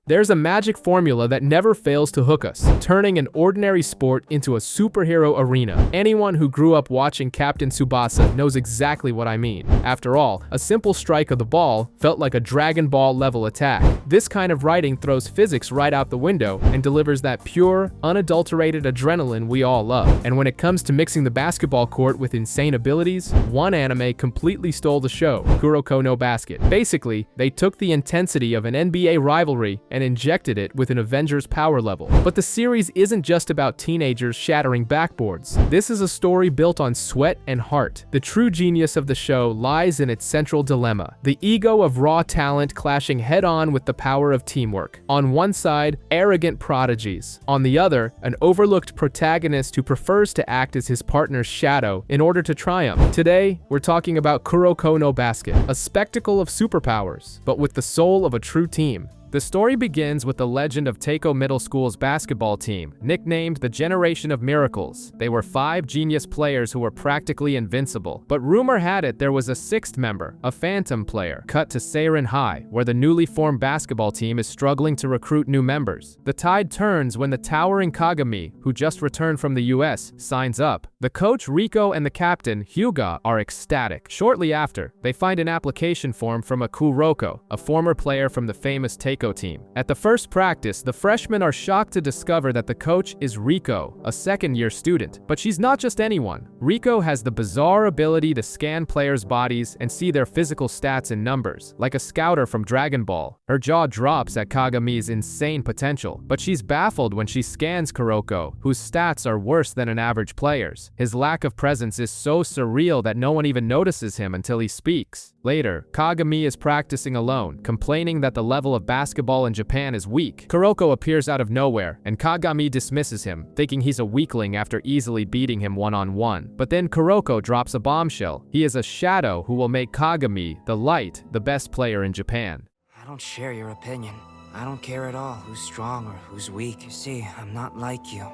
There's a magic formula that never fails to hook us, turning an ordinary sport into a superhero arena. Anyone who grew up watching Captain Tsubasa knows exactly what I mean. After all, a simple strike of the ball felt like a Dragon Ball level attack. This kind of writing throws physics right out the window and delivers that pure, unadulterated adrenaline we all love. And when it comes to mixing the basketball court with insane abilities, one anime completely stole the show, Kuroko no Basket. Basically, they took the intensity of an NBA rivalry and injected it with an Avengers power level. But the series isn't just about teenagers shattering backboards. This is a story built on sweat and heart. The true genius of the show lies in its central dilemma, the ego of raw talent clashing head-on with the power of teamwork. On one side, arrogant prodigies. On the other, an overlooked protagonist who prefers to act as his partner's shadow in order to triumph. Today, we're talking about Kuroko no Basket, a spectacle of superpowers, but with the soul of a true team. The story begins with the legend of Teiko Middle School's basketball team, nicknamed the Generation of Miracles. They were 5 genius players who were practically invincible. But rumor had it there was a 6th member, a phantom player. Cut to Seirin High, where the newly formed basketball team is struggling to recruit new members. The tide turns when the towering Kagami, who just returned from the US, signs up. The coach Riko and the captain, Hyuga, are ecstatic. Shortly after, they find an application form from a Kuroko, a former player from the famous Teiko team. At the first practice, the freshmen are shocked to discover that the coach is Riko, a second-year student. But she's not just anyone. Riko has the bizarre ability to scan players' bodies and see their physical stats in numbers, like a scouter from Dragon Ball. Her jaw drops at Kagami's insane potential, but she's baffled when she scans Kuroko, whose stats are worse than an average player's. His lack of presence is so surreal that no one even notices him until he speaks. Later, Kagami is practicing alone, complaining that the level of basketball in Japan is weak. Kuroko appears out of nowhere, and Kagami dismisses him, thinking he's a weakling after easily beating him one-on-one. But then Kuroko drops a bombshell. He is a shadow who will make Kagami, the light, the best player in Japan. I don't share your opinion. I don't care at all who's strong or who's weak. You see, I'm not like you.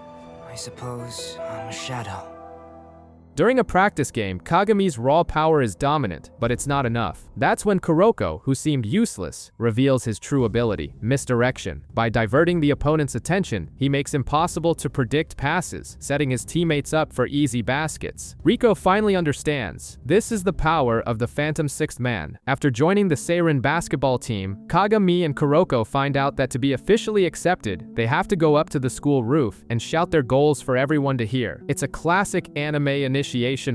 I suppose I'm a shadow. During a practice game, Kagami's raw power is dominant, but it's not enough. That's when Kuroko, who seemed useless, reveals his true ability, misdirection. By diverting the opponent's attention, he makes impossible to predict passes, setting his teammates up for easy baskets. Riko finally understands. This is the power of the Phantom Sixth Man. After joining the Seirin basketball team, Kagami and Kuroko find out that to be officially accepted, they have to go up to the school roof and shout their goals for everyone to hear. It's a classic anime initiation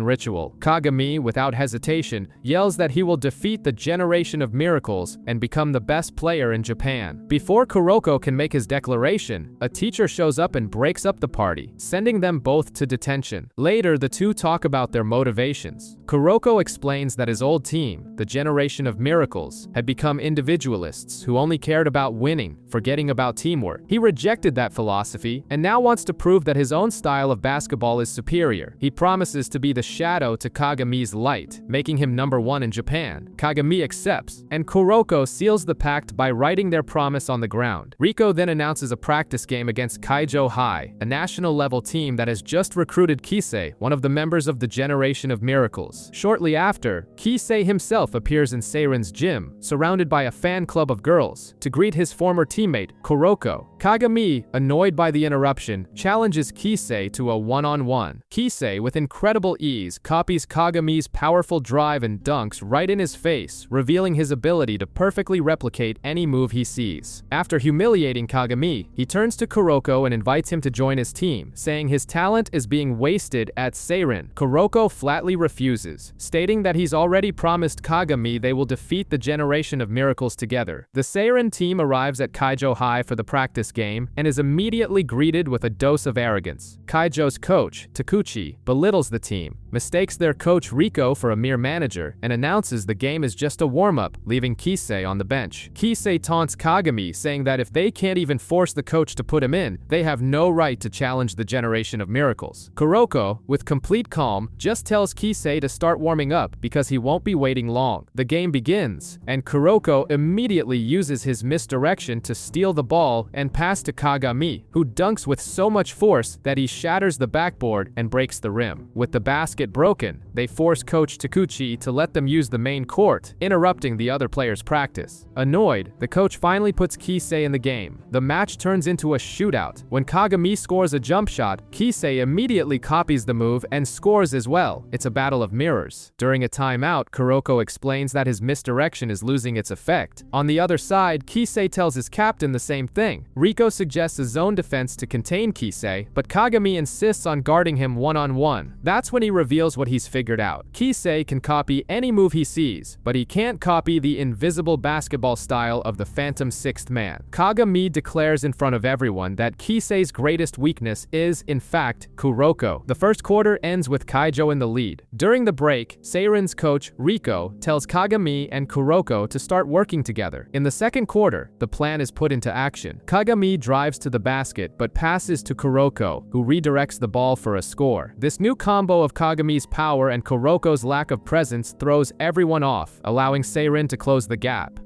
ritual. Kagami, without hesitation, yells that he will defeat the Generation of Miracles and become the best player in Japan. Before Kuroko can make his declaration, a teacher shows up and breaks up the party, sending them both to detention. Later, the two talk about their motivations. Kuroko explains that his old team, the Generation of Miracles, had become individualists who only cared about winning, forgetting about teamwork. He rejected that philosophy and now wants to prove that his own style of basketball is superior. He promises to be the shadow to Kagami's light, making him #1 in Japan. Kagami accepts, and Kuroko seals the pact by writing their promise on the ground. Riko then announces a practice game against Kaijo High, a national-level team that has just recruited Kisei, one of the members of the Generation of Miracles. Shortly after, Kisei himself appears in Seirin's gym, surrounded by a fan club of girls, to greet his former teammate, Kuroko. Kagami, annoyed by the interruption, challenges Kisei to a one-on-one. Kisei, with incredible ease, copies Kagami's powerful drive and dunks right in his face, revealing his ability to perfectly replicate any move he sees. After humiliating Kagami, he turns to Kuroko and invites him to join his team, saying his talent is being wasted at Seirin. Kuroko flatly refuses, stating that he's already promised Kagami they will defeat the Generation of Miracles together. The Seirin team arrives at Kaijo High for the practice game and is immediately greeted with a dose of arrogance. Kaijo's coach, Takuchi, belittles the team, mistakes their coach Riko for a mere manager, and announces the game is just a warm-up, leaving Kisei on the bench. Kisei taunts Kagami, saying that if they can't even force the coach to put him in, they have no right to challenge the Generation of Miracles. Kuroko, with complete calm, just tells Kisei to start warming up because he won't be waiting long. The game begins, and Kuroko immediately uses his misdirection to steal the ball and pass to Kagami, who dunks with so much force that he shatters the backboard and breaks the rim. With the basket broken, they force Coach Takuchi to let them use the main court, interrupting the other players' practice. Annoyed, the coach finally puts Kisei in the game. The match turns into a shootout. When Kagami scores a jump shot, Kisei immediately copies the move and scores as well. It's a battle of mirrors. During a timeout, Kuroko explains that his misdirection is losing its effect. On the other side, Kisei tells his captain the same thing. Riko suggests a zone defense to contain Kisei, but Kagami insists on guarding him one-on-one. That's when he reveals what he's figured out. Kisei can copy any move he sees, but he can't copy the invisible basketball style of the Phantom Sixth Man. Kagami declares in front of everyone that Kisei's greatest weakness is, in fact, Kuroko. The first quarter ends with Kaijo in the lead. During the break, Seiren's coach, Riko, tells Kagami and Kuroko to start working together. In the second quarter, the plan is put into action. Kagami drives to the basket but passes to Kuroko, who redirects the ball for a score. This new combo of Kagami's power and Kuroko's lack of presence throws everyone off, allowing Seiren to close the gap.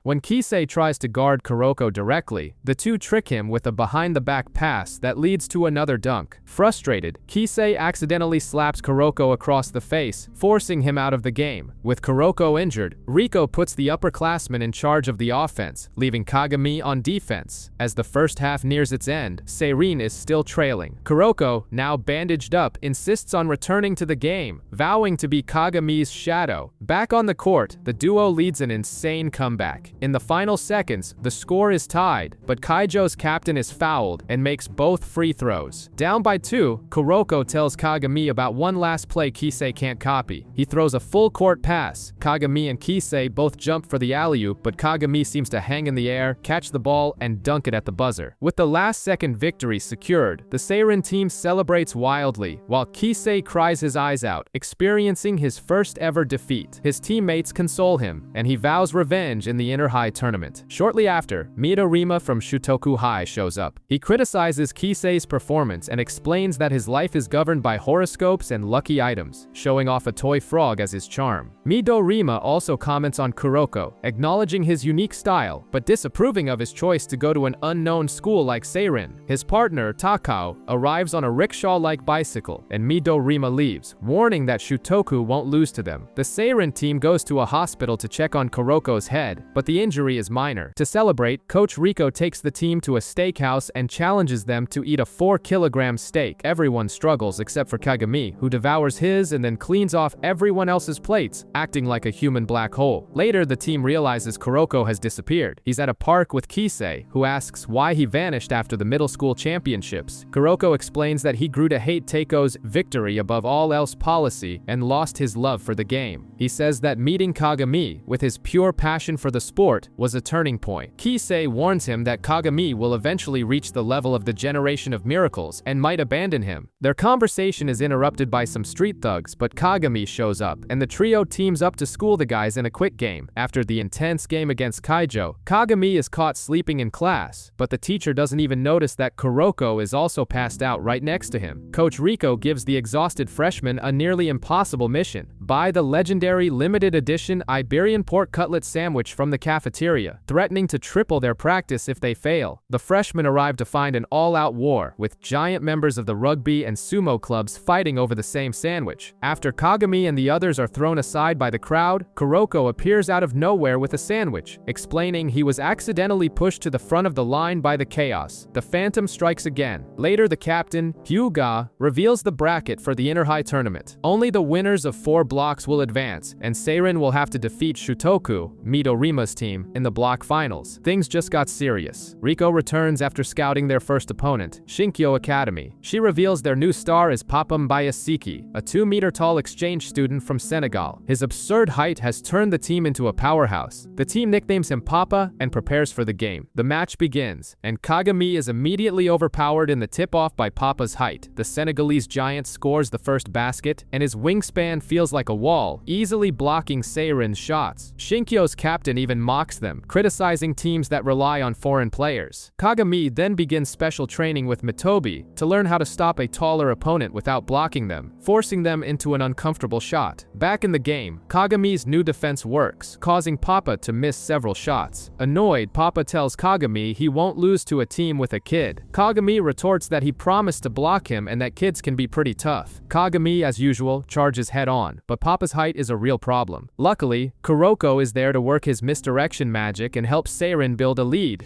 When Kisei tries to guard Kuroko directly, the two trick him with a behind-the-back pass that leads to another dunk. Frustrated, Kisei accidentally slaps Kuroko across the face, forcing him out of the game. With Kuroko injured, Riko puts the upperclassmen in charge of the offense, leaving Kagami on defense. As the first half nears its end, Seiren is still trailing. Kuroko, now bandaged up, insists on returning to the game, vowing to be Kagami's shadow. Back on the court, the duo leads an insane comeback. In the final seconds, the score is tied, but Kaijo's captain is fouled and makes both free throws. Down by 2, Kuroko tells Kagami about one last play Kisei can't copy. He throws a full-court pass. Kagami and Kisei both jump for the alley-oop, but Kagami seems to hang in the air, catch the ball, and dunk it at the buzzer. With the last-second victory secured, the Seiren team celebrates wildly, while Kisei cries his eyes out, experiencing his first-ever defeat. His teammates console him, and he vows revenge in the Inter-High tournament. Shortly after, Midorima from Shutoku High shows up. He criticizes Kisei's performance and explains that his life is governed by horoscopes and lucky items, showing off a toy frog as his charm. Midorima also comments on Kuroko, acknowledging his unique style, but disapproving of his choice to go to an unknown school like Seiren. His partner, Takao, arrives on a rickshaw-like bicycle, and Midorima leaves, warning that Shutoku won't lose to them. The Seiren team goes to a hospital to check on Kuroko's head, but the injury is minor. To celebrate, Coach Riko takes the team to a steakhouse and challenges them to eat a 4-kilogram steak. Everyone struggles except for Kagami, who devours his and then cleans off everyone else's plates, acting like a human black hole. Later, the team realizes Kuroko has disappeared. He's at a park with Kisei, who asks why he vanished after the middle school championships. Kuroko explains that he grew to hate Teiko's victory above all else policy and lost his love for the game. He says that meeting Kagami, with his pure passion for the sport, was a turning point. Kisei warns him that Kagami will eventually reach the level of the Generation of Miracles and might abandon him. Their conversation is interrupted by some street thugs, but Kagami shows up, and the trio teams up to school the guys in a quick game. After the intense game against Kaijo, Kagami is caught sleeping in class, but the teacher doesn't even notice that Kuroko is also passed out right next to him. Coach Riko gives the exhausted freshman a nearly impossible mission: buy the legendary limited edition Iberian pork cutlet sandwich from the cafeteria, threatening to triple their practice if they fail. The freshmen arrive to find an all-out war, with giant members of the rugby and sumo clubs fighting over the same sandwich. After Kagami and the others are thrown aside by the crowd, Kuroko appears out of nowhere with a sandwich, explaining he was accidentally pushed to the front of the line by the chaos. The Phantom strikes again. Later, the captain, Hyuga, reveals the bracket for the Inter-High tournament. Only the winners of 4 blocks will advance, and Seiren will have to defeat Shutoku, Midorima's team, in the block finals. Things just got serious. Riko returns after scouting their first opponent, Shinkyo Academy. She reveals their new star is Papa Mbayasiki, a 2-meter-tall exchange student from Senegal. His absurd height has turned the team into a powerhouse. The team nicknames him Papa and prepares for the game. The match begins, and Kagami is immediately overpowered in the tip-off by Papa's height. The Senegalese giant scores the first basket, and his wingspan feels like a wall, easily blocking Seiren's shots. Shinkyo's captain even mocks them, criticizing teams that rely on foreign players. Kagami then begins special training with Mitobi to learn how to stop a tall taller opponent without blocking them, forcing them into an uncomfortable shot. Back in the game, Kagami's new defense works, causing Papa to miss several shots. Annoyed, Papa tells Kagami he won't lose to a team with a kid. Kagami retorts that he promised to block him and that kids can be pretty tough. Kagami, as usual, charges head-on, but Papa's height is a real problem. Luckily, Kuroko is there to work his misdirection magic and help Seirin build a lead.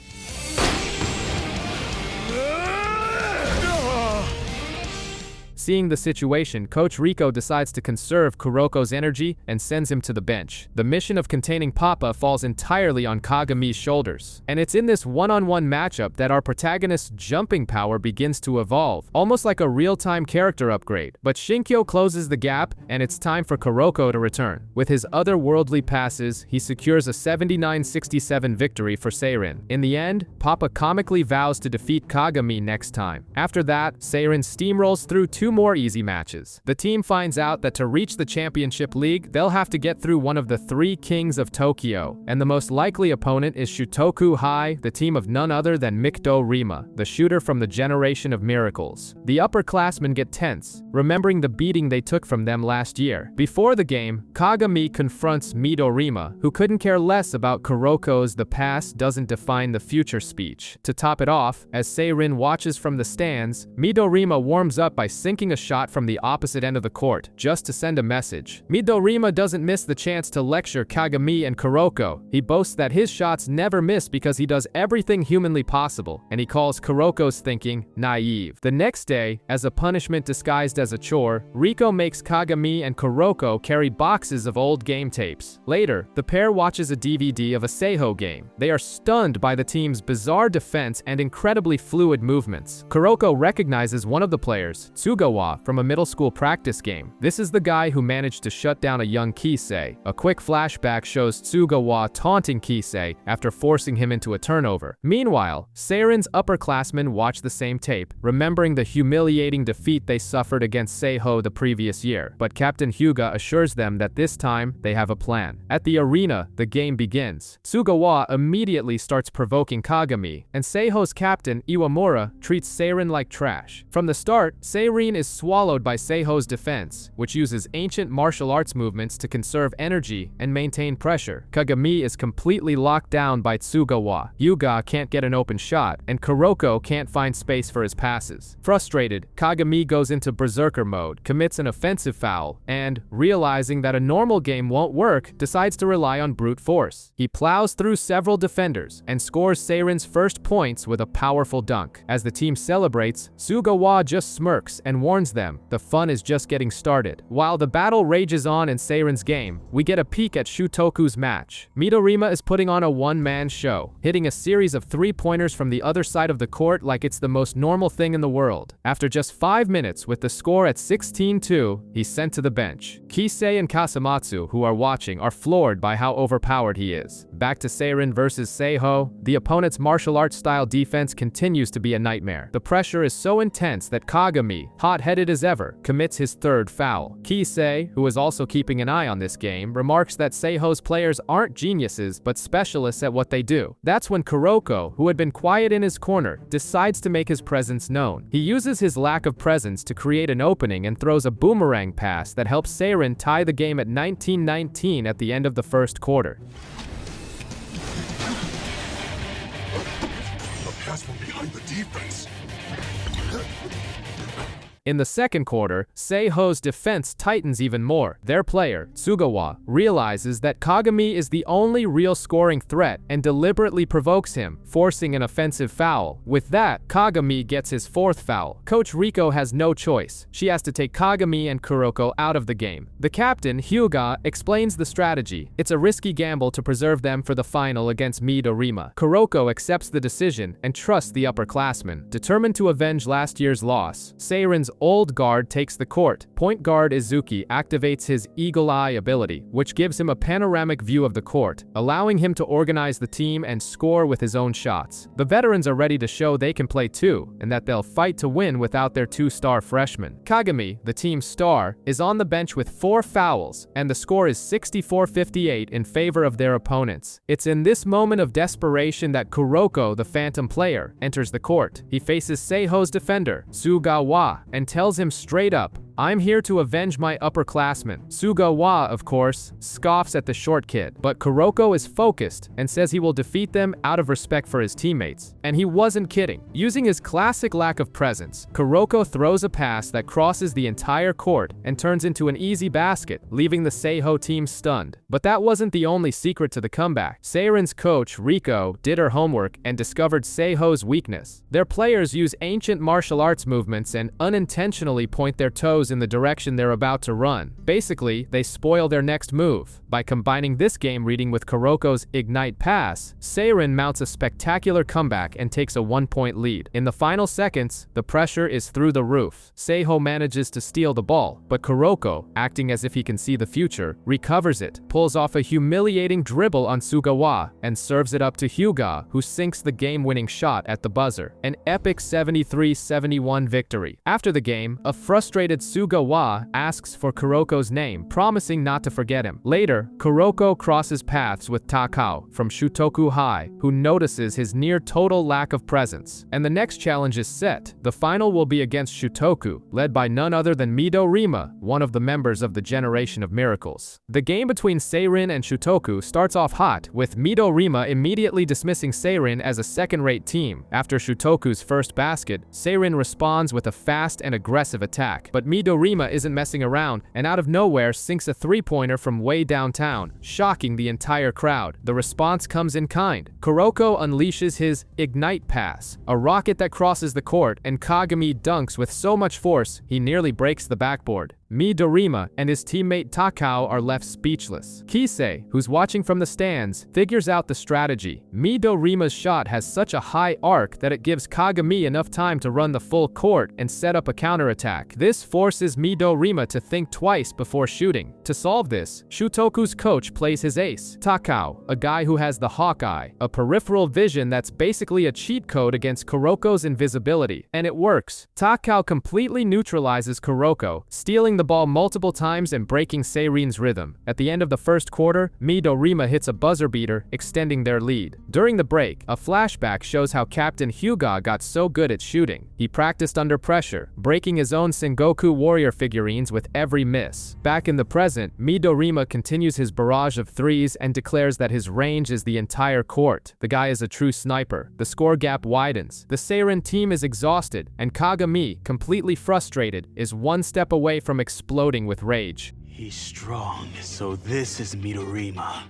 Seeing the situation, Coach Rico decides to conserve Kuroko's energy and sends him to the bench. The mission of containing Papa falls entirely on Kagami's shoulders. And it's in this one-on-one matchup that our protagonist's jumping power begins to evolve, almost like a real-time character upgrade. But Shinkyo closes the gap, and it's time for Kuroko to return. With his otherworldly passes, he secures a 79-67 victory for Seirin. In the end, Papa comically vows to defeat Kagami next time. After that, Seirin steamrolls through two more easy matches. The team finds out that to reach the championship league, they'll have to get through one of the three kings of Tokyo, and the most likely opponent is Shutoku High, the team of none other than Mikdo Rima, the shooter from the Generation of Miracles. The upperclassmen get tense, remembering the beating they took from them last year. Before the game, Kagami confronts Midorima, who couldn't care less about Kuroko's "the past doesn't define the future" speech. To top it off, as Seirin watches from the stands, Midorima warms up by sinking a shot from the opposite end of the court, just to send a message. Midorima doesn't miss the chance to lecture Kagami and Kuroko. He boasts that his shots never miss because he does everything humanly possible, and he calls Kuroko's thinking naive. The next day, as a punishment disguised as a chore, Rico makes Kagami and Kuroko carry boxes of old game tapes. Later, the pair watches a DVD of a Seiho game. They are stunned by the team's bizarre defense and incredibly fluid movements. Kuroko recognizes one of the players, Tsugawa, from a middle school practice game. This is the guy who managed to shut down a young Kisei. A quick flashback shows Tsugawa taunting Kisei after forcing him into a turnover. Meanwhile, Seirin's upperclassmen watch the same tape, remembering the humiliating defeat they suffered against Seiho the previous year. But Captain Hyuga assures them that this time they have a plan. At the arena, the game begins. Tsugawa immediately starts provoking Kagami, and Seiho's captain, Iwamura, treats Seirin like trash. From the start, Seirin is swallowed by Seiho's defense, which uses ancient martial arts movements to conserve energy and maintain pressure. Kagami is completely locked down by Tsugawa. Hyuga can't get an open shot, and Kuroko can't find space for his passes. Frustrated, Kagami goes into berserker mode, commits an offensive foul, and, realizing that a normal game won't work, decides to rely on brute force. He plows through several defenders and scores Seirin's first points with a powerful dunk. As the team celebrates, Tsugawa just smirks and warns them the fun is just getting started. While the battle rages on in Seirin's game, we get a peek at Shutoku's match. Midorima is putting on a one-man show, hitting a series of three-pointers from the other side of the court like it's the most normal thing in the world. After just 5 minutes with the score at 16-2, he's sent to the bench. Kisei and Kasamatsu, who are watching, are floored by how overpowered he is. Back to Seirin versus Seiho, the opponent's martial arts style defense continues to be a nightmare. The pressure is so intense that Kagami, hot-headed as ever, commits his third foul. Kisei, who is also keeping an eye on this game, remarks that Seiho's players aren't geniuses but specialists at what they do. That's when Kuroko, who had been quiet in his corner, decides to make his presence known. He uses his lack of presence to create an opening and throws a boomerang pass that helps Seirin tie the game at 19-19 at the end of the first quarter. The pass from behind the defense. In the second quarter, Seiho's defense tightens even more. Their player, Tsugawa, realizes that Kagami is the only real scoring threat and deliberately provokes him, forcing an offensive foul. With that, Kagami gets his fourth foul. Coach Rico has no choice. She has to take Kagami and Kuroko out of the game. The captain, Hyuga, explains the strategy. It's a risky gamble to preserve them for the final against Midorima. Kuroko accepts the decision and trusts the upperclassmen. Determined to avenge last year's loss, Seirin's old guard takes the court. Point guard Izuki activates his Eagle Eye ability, which gives him a panoramic view of the court, allowing him to organize the team and score with his own shots. The veterans are ready to show they can play too, and that they'll fight to win without their two-star freshman. Kagami, the team's star, is on the bench with 4 fouls, and the score is 64-58 in favor of their opponents. It's in this moment of desperation that Kuroko, the phantom player, enters the court. He faces Seiho's defender, Tsugawa, and and tells him straight up, "I'm here to avenge my upperclassmen." Sugawa, of course, scoffs at the short kid, but Kuroko is focused and says he will defeat them out of respect for his teammates. And he wasn't kidding. Using his classic lack of presence, Kuroko throws a pass that crosses the entire court and turns into an easy basket, leaving the Seiho team stunned. But that wasn't the only secret to the comeback. Seirin's coach, Riko, did her homework and discovered Seiho's weakness. Their players use ancient martial arts movements and unintentionally point their toes in the direction they're about to run. Basically, they spoil their next move. By combining this game reading with Kuroko's Ignite pass, Seirin mounts a spectacular comeback and takes a 1-point lead. In the final seconds, the pressure is through the roof. Seiho manages to steal the ball, but Kuroko, acting as if he can see the future, recovers it, pulls off a humiliating dribble on Sugawa, and serves it up to Hyuga, who sinks the game-winning shot at the buzzer. An epic 73-71 victory. After the game, a frustrated Sugawa asks for Kuroko's name, promising not to forget him. Later, Kuroko crosses paths with Takao from Shutoku High, who notices his near-total lack of presence. And the next challenge is set. The final will be against Shutoku, led by none other than Midorima, one of the members of the Generation of Miracles. The game between Seirin and Shutoku starts off hot, with Midorima immediately dismissing Seirin as a second-rate team. After Shutoku's first basket, Seirin responds with a fast and aggressive attack, but Midorima isn't messing around and out of nowhere sinks a three-pointer from way downtown, shocking the entire crowd. The response comes in kind. Kuroko unleashes his Ignite pass, a rocket that crosses the court, and Kagami dunks with so much force he nearly breaks the backboard. Midorima and his teammate Takao are left speechless. Kisei, who's watching from the stands, figures out the strategy. Midorima's shot has such a high arc that it gives Kagami enough time to run the full court and set up a counterattack. This forces Midorima to think twice before shooting. To solve this, Shutoku's coach plays his ace, Takao, a guy who has the Hawkeye, a peripheral vision that's basically a cheat code against Kuroko's invisibility. And it works. Takao completely neutralizes Kuroko, stealing the ball multiple times and breaking Seirin's rhythm. At the end of the first quarter, Midorima hits a buzzer beater, extending their lead. During the break, a flashback shows how Captain Hyuga got so good at shooting. He practiced under pressure, breaking his own Sengoku warrior figurines with every miss. Back in the present, Midorima continues his barrage of threes and declares that his range is the entire court. The guy is a true sniper. The score gap widens. The Seirin team is exhausted, and Kagami, completely frustrated, is one step away from exploding with rage. He's strong, so this is Midorima.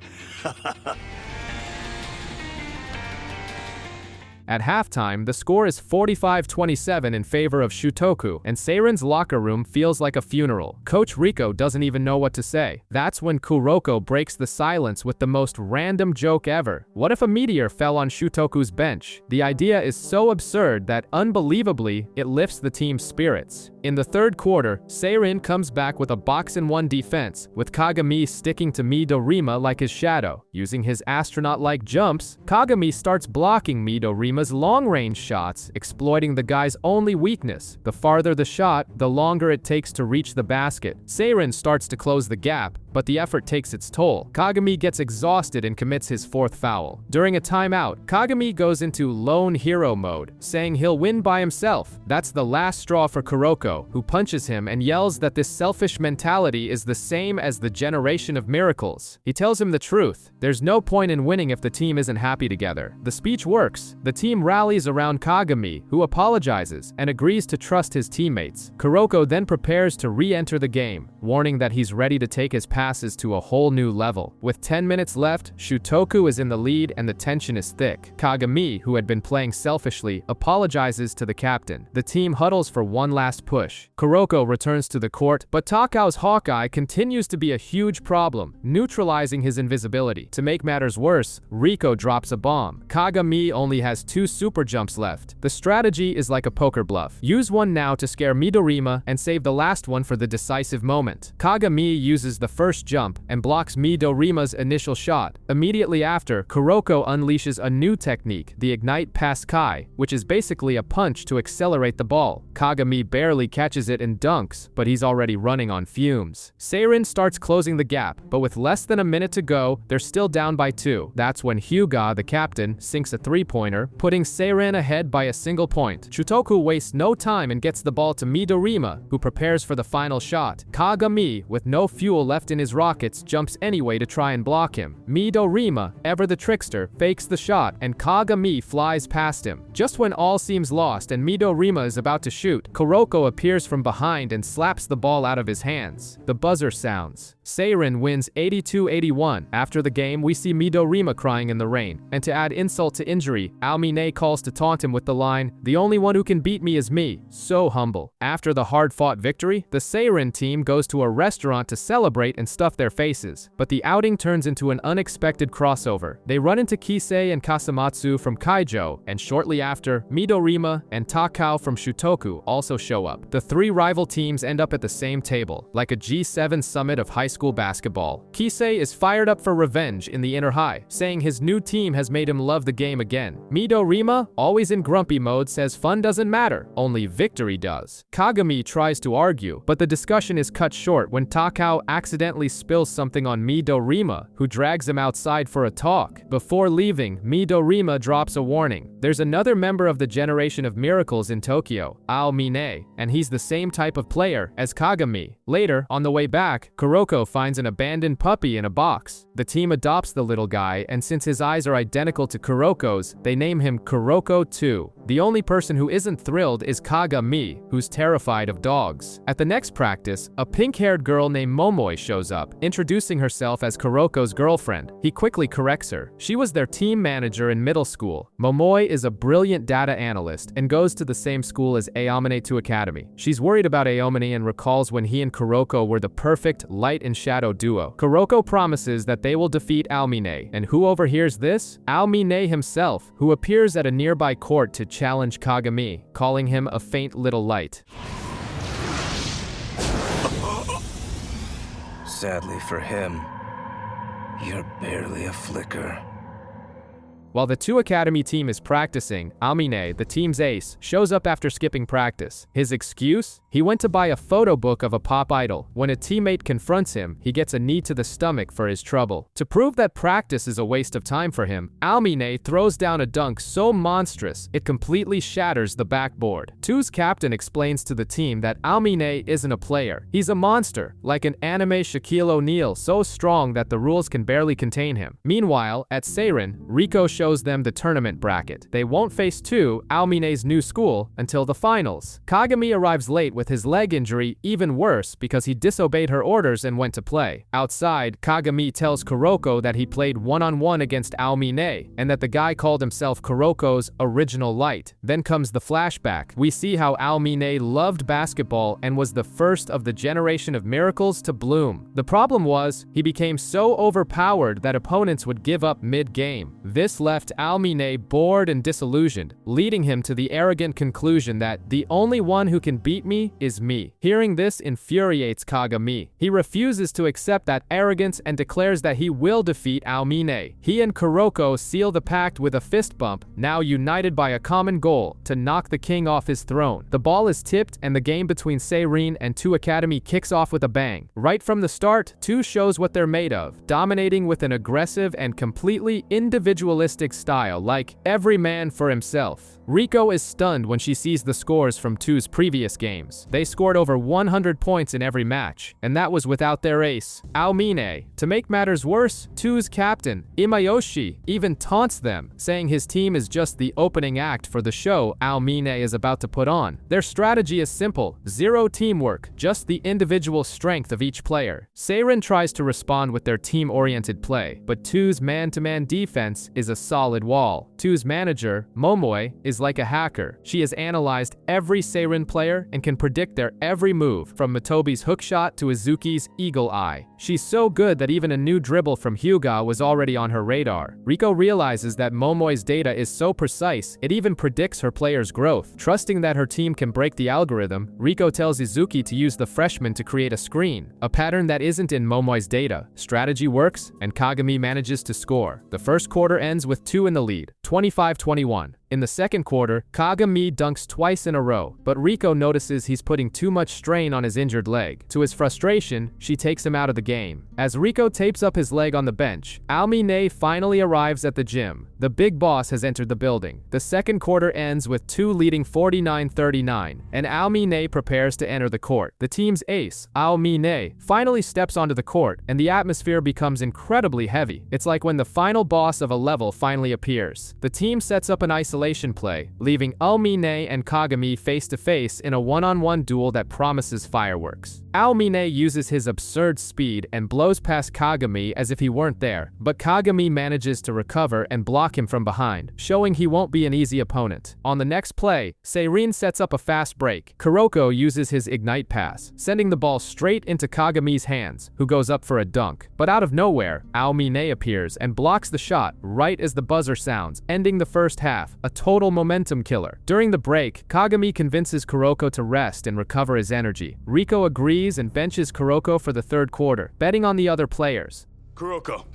At halftime, the score is 45-27 in favor of Shutoku, and Seirin's locker room feels like a funeral. Coach Riko doesn't even know what to say. That's when Kuroko breaks the silence with the most random joke ever. What if a meteor fell on Shutoku's bench? The idea is so absurd that, unbelievably, it lifts the team's spirits. In the third quarter, Seirin comes back with a box-and-one defense, with Kagami sticking to Midorima like his shadow. Using his astronaut-like jumps, Kagami starts blocking Midorima's long-range shots, exploiting the guy's only weakness. The farther the shot, the longer it takes to reach the basket. Seirin starts to close the gap, but the effort takes its toll. Kagami gets exhausted and commits his fourth foul. During a timeout, Kagami goes into lone hero mode, saying he'll win by himself. That's the last straw for Kuroko, who punches him and yells that this selfish mentality is the same as the Generation of Miracles. He tells him the truth. There's no point in winning if the team isn't happy together. The speech works. The team rallies around Kagami, who apologizes and agrees to trust his teammates. Kuroko then prepares to re-enter the game, warning that he's ready to take his passes to a whole new level. With 10 minutes left, Shutoku is in the lead and the tension is thick. Kagami, who had been playing selfishly, apologizes to the captain. The team huddles for one last push. Kuroko returns to the court, but Takao's Hawkeye continues to be a huge problem, neutralizing his invisibility. To make matters worse, Riko drops a bomb. Kagami only has 2 super jumps left. The strategy is like a poker bluff. Use one now to scare Midorima and save the last one for the decisive moment. Kagami uses the first jump and blocks Midorima's initial shot. Immediately after, Kuroko unleashes a new technique, the Ignite Pass Kai, which is basically a punch to accelerate the ball. Kagami barely catches it and dunks, but he's already running on fumes. Seirin starts closing the gap, but with less than a minute to go, they're still down by 2. That's when Hyuga, the captain, sinks a three-pointer, putting Seiren ahead by a single point. Shutoku wastes no time and gets the ball to Midorima, who prepares for the final shot. Kagami, with no fuel left in his rockets, jumps anyway to try and block him. Midorima, ever the trickster, fakes the shot, and Kagami flies past him. Just when all seems lost and Midorima is about to shoot, Kuroko appears from behind and slaps the ball out of his hands. The buzzer sounds. Seiren wins 82-81. After the game, we see Midorima crying in the rain, and to add insult to injury, Aomine calls to taunt him with the line, "The only one who can beat me is me." So humble. After the hard-fought victory, the Seiren team goes to a restaurant to celebrate and stuff their faces, but the outing turns into an unexpected crossover. They run into Kisei and Kasamatsu from Kaijo, and shortly after, Midorima and Takao from Shutoku also show up. The three rival teams end up at the same table, like a G7 summit of high school basketball. Kisei is fired up for revenge in the inner high, saying his new team has made him love the game again. Midorima, always in grumpy mode, says fun doesn't matter, only victory does. Kagami tries to argue, but the discussion is cut short when Takao accidentally spills something on Midorima, who drags him outside for a talk. Before leaving, Midorima drops a warning. There's another member of the Generation of Miracles in Tokyo, Aomine, and he's the same type of player as Kagami. Later, on the way back, Kuroko finds an abandoned puppy in a box. The team adopts the little guy, and since his eyes are identical to Kuroko's, they name him Kuroko 2. The only person who isn't thrilled is Kagami, who's terrified of dogs. At the next practice, a pink-haired girl named Momoi shows up, introducing herself as Kuroko's girlfriend. He quickly corrects her. She was their team manager in middle school. Momoi is a brilliant data analyst and goes to the same school as Aomine 2 Academy. She's worried about Aomine and recalls when he and Kuroko were the perfect light and shadow duo. Kuroko promises that they will defeat Aomine, and who overhears this? Aomine himself, who appears at a nearby court to challenge Kagami, calling him a faint little light. Sadly for him, you're barely a flicker. While the 2 Academy team is practicing, Aomine, the team's ace, shows up after skipping practice. His excuse? He went to buy a photo book of a pop idol. When a teammate confronts him, he gets a knee to the stomach for his trouble. To prove that practice is a waste of time for him, Aomine throws down a dunk so monstrous, it completely shatters the backboard. 2's captain explains to the team that Aomine isn't a player. He's a monster, like an anime Shaquille O'Neal, so strong that the rules can barely contain him. Meanwhile, at Seiren, Riko shows them the tournament bracket. They won't face 2, Aomine's new school, until the finals. Kagami arrives late with his leg injury, even worse because he disobeyed her orders and went to play. Outside, Kagami tells Kuroko that he played one-on-one against Aomine, and that the guy called himself Kuroko's original light. Then comes the flashback. We see how Aomine loved basketball and was the first of the Generation of Miracles to bloom. The problem was, he became so overpowered that opponents would give up mid-game. This left Aomine bored and disillusioned, leading him to the arrogant conclusion that the only one who can beat me is me. Hearing this infuriates Kagami. He refuses to accept that arrogance and declares that he will defeat Aomine. He and Kuroko seal the pact with a fist bump, now united by a common goal, to knock the king off his throne. The ball is tipped and the game between Seiren and 2 Academy kicks off with a bang. Right from the start, 2 shows what they're made of, dominating with an aggressive and completely individualistic style, like every man for himself. Riko is stunned when she sees the scores from 2's previous games. They scored over 100 points in every match, and that was without their ace, Aomine. To make matters worse, 2's captain, Imayoshi, even taunts them, saying his team is just the opening act for the show Aomine is about to put on. Their strategy is simple, zero teamwork, just the individual strength of each player. Seiren tries to respond with their team-oriented play, but 2's man-to-man defense is a solid wall. 2's manager, Momoi, is like a hacker. She has analyzed every Seiren player and can predict their every move, from Matobi's hookshot to Izuki's eagle eye. She's so good that even a new dribble from Hyuga was already on her radar. Riko realizes that Momoi's data is so precise, it even predicts her player's growth. Trusting that her team can break the algorithm, Riko tells Izuki to use the freshman to create a screen, a pattern that isn't in Momoi's data. Strategy works, and Kagami manages to score. The first quarter ends with 2 in the lead, 25-21. In the second quarter, Kagami dunks twice in a row, but Riko notices he's putting too much strain on his injured leg. To his frustration, she takes him out of the game. As Riko tapes up his leg on the bench, Aomine finally arrives at the gym. The big boss has entered the building. The second quarter ends with 2 leading 49-39, and Aomine prepares to enter the court. The team's ace, Aomine, finally steps onto the court, and the atmosphere becomes incredibly heavy. It's like when the final boss of a level finally appears. The team sets up an isolation play, leaving Aomine and Kagami face-to-face in a one-on-one duel that promises fireworks. Aomine uses his absurd speed and blows past Kagami as if he weren't there, but Kagami manages to recover and block him from behind, showing he won't be an easy opponent. On the next play, Seirin sets up a fast break. Kuroko uses his ignite pass, sending the ball straight into Kagami's hands, who goes up for a dunk. But out of nowhere, Aomine appears and blocks the shot right as the buzzer sounds, ending the first half, a total momentum killer. During the break, Kagami convinces Kuroko to rest and recover his energy. Riko agrees and benches Kuroko for the third quarter, betting on the other players. Kuroko.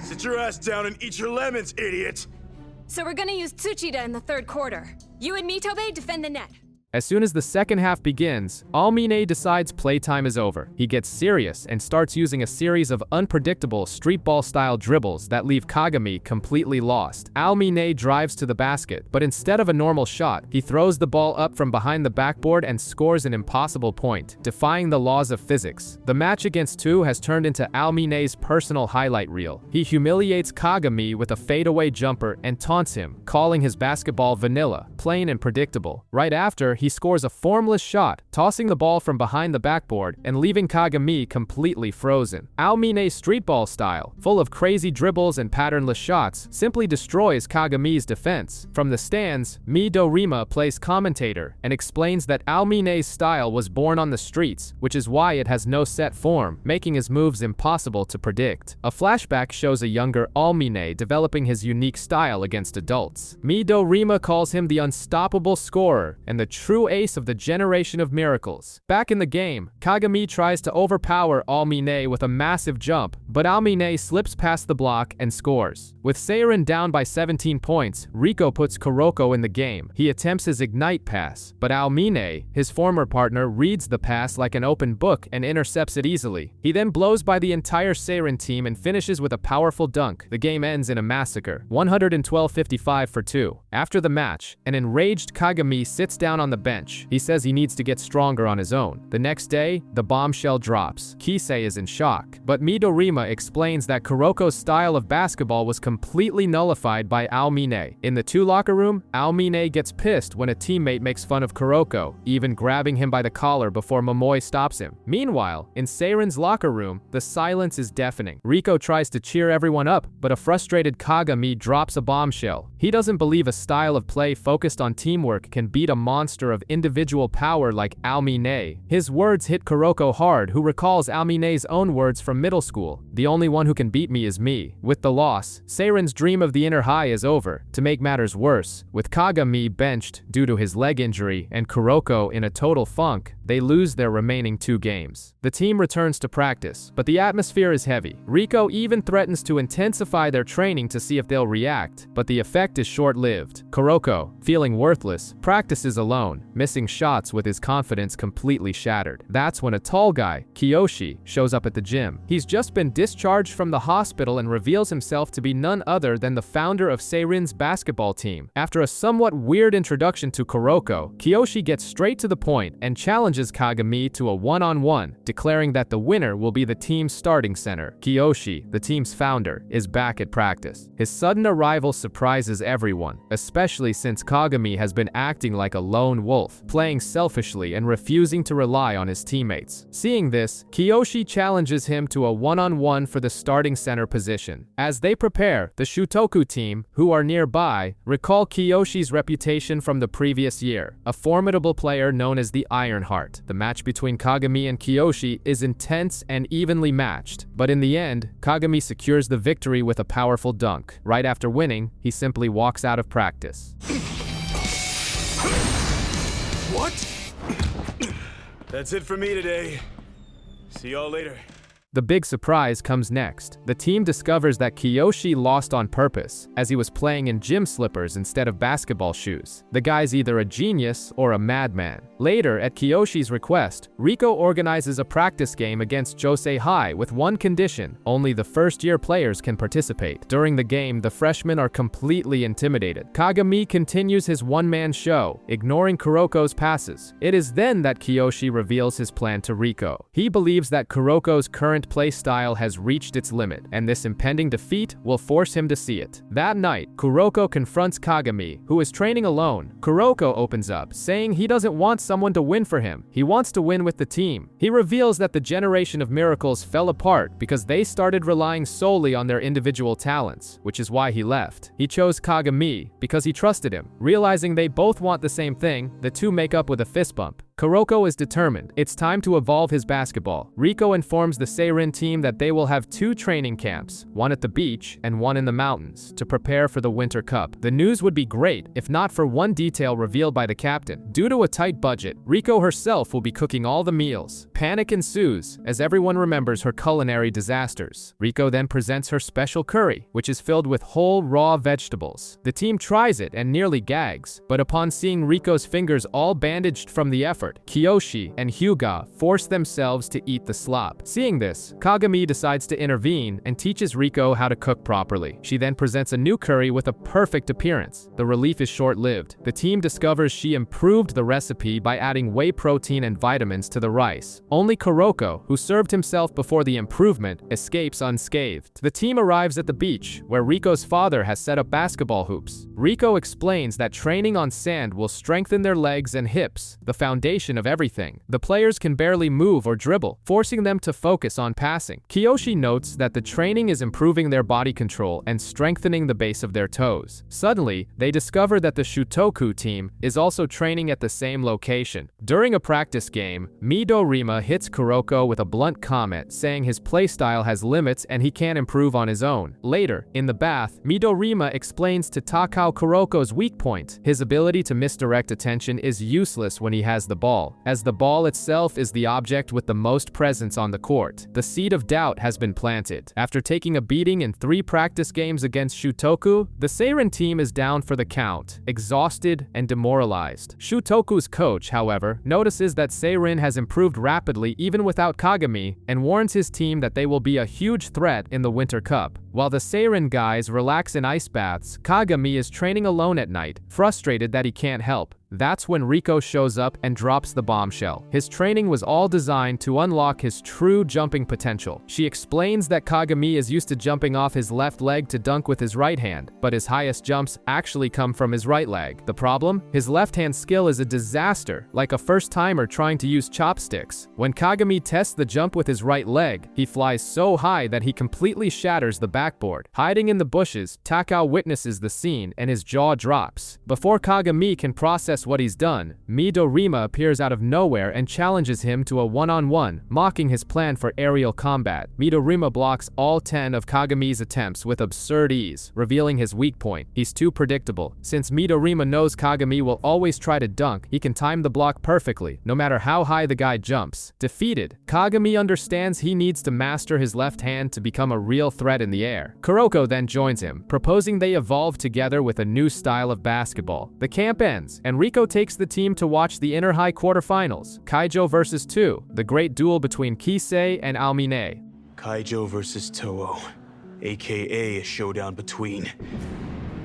Sit your ass down and eat your lemons, idiot! So we're gonna use Tsuchida in the third quarter. You and Mitobe defend the net. As soon as the second half begins, Aomine decides playtime is over. He gets serious and starts using a series of unpredictable streetball-style dribbles that leave Kagami completely lost. Aomine drives to the basket, but instead of a normal shot, he throws the ball up from behind the backboard and scores an impossible point, defying the laws of physics. The match against two has turned into Aomine's personal highlight reel. He humiliates Kagami with a fadeaway jumper and taunts him, calling his basketball vanilla, plain and predictable. Right after, he scores a formless shot, tossing the ball from behind the backboard and leaving Kagami completely frozen. Aomine's streetball style, full of crazy dribbles and patternless shots, simply destroys Kagami's defense. From the stands, Midorima plays commentator and explains that Aomine's style was born on the streets, which is why it has no set form, making his moves impossible to predict. A flashback shows a younger Aomine developing his unique style against adults. Midorima calls him the unstoppable scorer and the true ace of the generation of miracles. Back in the game, Kagami tries to overpower Aomine with a massive jump, but Aomine slips past the block and scores. With Seirin down by 17 points, Riko puts Kuroko in the game. He attempts his ignite pass, but Aomine, his former partner, reads the pass like an open book and intercepts it easily. He then blows by the entire Seirin team and finishes with a powerful dunk. The game ends in a massacre, 112-55 for 2. After the match, an enraged Kagami sits down on the bench. He says he needs to get stronger on his own. The next day, the bombshell drops. Kisei is in shock, but Midorima explains that Kuroko's style of basketball was completely nullified by Aomine. In the two locker room, Aomine gets pissed when a teammate makes fun of Kuroko, even grabbing him by the collar before Momoi stops him. Meanwhile, in Seirin's locker room, the silence is deafening. Riko tries to cheer everyone up, but a frustrated Kagami drops a bombshell. He doesn't believe a style of play focused on teamwork can beat a monster of individual power like Aomine. His words hit Kuroko hard, who recalls Aomine's own words from middle school. The only one who can beat me is me. With the loss, Seirin's dream of the inner high is over. To make matters worse, with Kagami benched due to his leg injury and Kuroko in a total funk, they lose their remaining 2 games. The team returns to practice, but the atmosphere is heavy. Riko even threatens to intensify their training to see if they'll react, but the effect is short-lived. Kuroko, feeling worthless, practices alone, missing shots with his confidence completely shattered. That's when a tall guy, Kiyoshi, shows up at the gym. He's just been discharged from the hospital and reveals himself to be none other than the founder of Seirin's basketball team. After a somewhat weird introduction to Kuroko, Kiyoshi gets straight to the point and challenges Kagami to a one-on-one, declaring that the winner will be the team's starting center. Kiyoshi, the team's founder, is back at practice. His sudden arrival surprises everyone, especially since Kagami has been acting like a lone wolf, playing selfishly and refusing to rely on his teammates. Seeing this, Kiyoshi challenges him to a one-on-one for the starting center position. As they prepare, the Shutoku team, who are nearby, recall Kiyoshi's reputation from the previous year, a formidable player known as the Ironheart. The match between Kagami and Kiyoshi is intense and evenly matched, but in the end, Kagami secures the victory with a powerful dunk. Right after winning, he simply walks out of practice. What? That's it for me today. See y'all later. The big surprise comes next. The team discovers that Kiyoshi lost on purpose, as he was playing in gym slippers instead of basketball shoes. The guy's either a genius or a madman. Later, at Kiyoshi's request, Riko organizes a practice game against Josei High with one condition: only the first-year players can participate. During the game, the freshmen are completely intimidated. Kagami continues his one-man show, ignoring Kuroko's passes. It is then that Kiyoshi reveals his plan to Riko. He believes that Kuroko's current play style has reached its limit, and this impending defeat will force him to see it. That night, Kuroko confronts Kagami, who is training alone. Kuroko opens up, saying he doesn't want someone to win for him. He wants to win with the team. He reveals that the generation of miracles fell apart because they started relying solely on their individual talents, which is why he left. He chose Kagami because he trusted him. Realizing they both want the same thing, the two make up with a fist bump. Kuroko is determined. It's time to evolve his basketball. Riko informs the Seirin team that they will have 2 training camps, one at the beach and one in the mountains, to prepare for the Winter Cup. The news would be great if not for one detail revealed by the captain. Due to a tight budget, Riko herself will be cooking all the meals. Panic ensues, as everyone remembers her culinary disasters. Riko then presents her special curry, which is filled with whole raw vegetables. The team tries it and nearly gags, but upon seeing Riko's fingers all bandaged from the effort, Kiyoshi and Hyuga force themselves to eat the slop. Seeing this, Kagami decides to intervene and teaches Riko how to cook properly. She then presents a new curry with a perfect appearance. The relief is short-lived. The team discovers she improved the recipe by adding whey protein and vitamins to the rice. Only Kuroko, who served himself before the improvement, escapes unscathed. The team arrives at the beach, where Riko's father has set up basketball hoops. Riko explains that training on sand will strengthen their legs and hips, the foundation of everything. The players can barely move or dribble, forcing them to focus on passing. Kiyoshi notes that the training is improving their body control and strengthening the base of their toes. Suddenly, they discover that the Shutoku team is also training at the same location. During a practice game, Midorima hits Kuroko with a blunt comment, saying his playstyle has limits and he can't improve on his own. Later, in the bath, Midorima explains to Takao Kuroko's weak point. His ability to misdirect attention is useless when he has the ball, as the ball itself is the object with the most presence on the court. The seed of doubt has been planted. After taking a beating in 3 practice games against Shutoku, the Seirin team is down for the count, exhausted and demoralized. Shutoku's coach, however, notices that Seirin has improved rapidly even without Kagami, and warns his team that they will be a huge threat in the Winter Cup. While the Seirin guys relax in ice baths, Kagami is training alone at night, frustrated that he can't help. That's when Riko shows up and drops the bombshell. His training was all designed to unlock his true jumping potential. She explains that Kagami is used to jumping off his left leg to dunk with his right hand, but his highest jumps actually come from his right leg. The problem? His left-hand skill is a disaster, like a first-timer trying to use chopsticks. When Kagami tests the jump with his right leg, he flies so high that he completely shatters the backboard. Hiding in the bushes, Takao witnesses the scene and his jaw drops. Before Kagami can process what he's done, Midorima appears out of nowhere and challenges him to a one-on-one, mocking his plan for aerial combat. Midorima blocks all 10 of Kagami's attempts with absurd ease, revealing his weak point. He's too predictable. Since Midorima knows Kagami will always try to dunk, he can time the block perfectly, no matter how high the guy jumps. Defeated, Kagami understands he needs to master his left hand to become a real threat in the air. Kuroko then joins him, proposing they evolve together with a new style of basketball. The camp ends, and Riko takes the team to watch the Inter-High quarterfinals, Kaijo vs. To, the great duel between Kisei and Almine. Kaijo versus Toho, aka a showdown between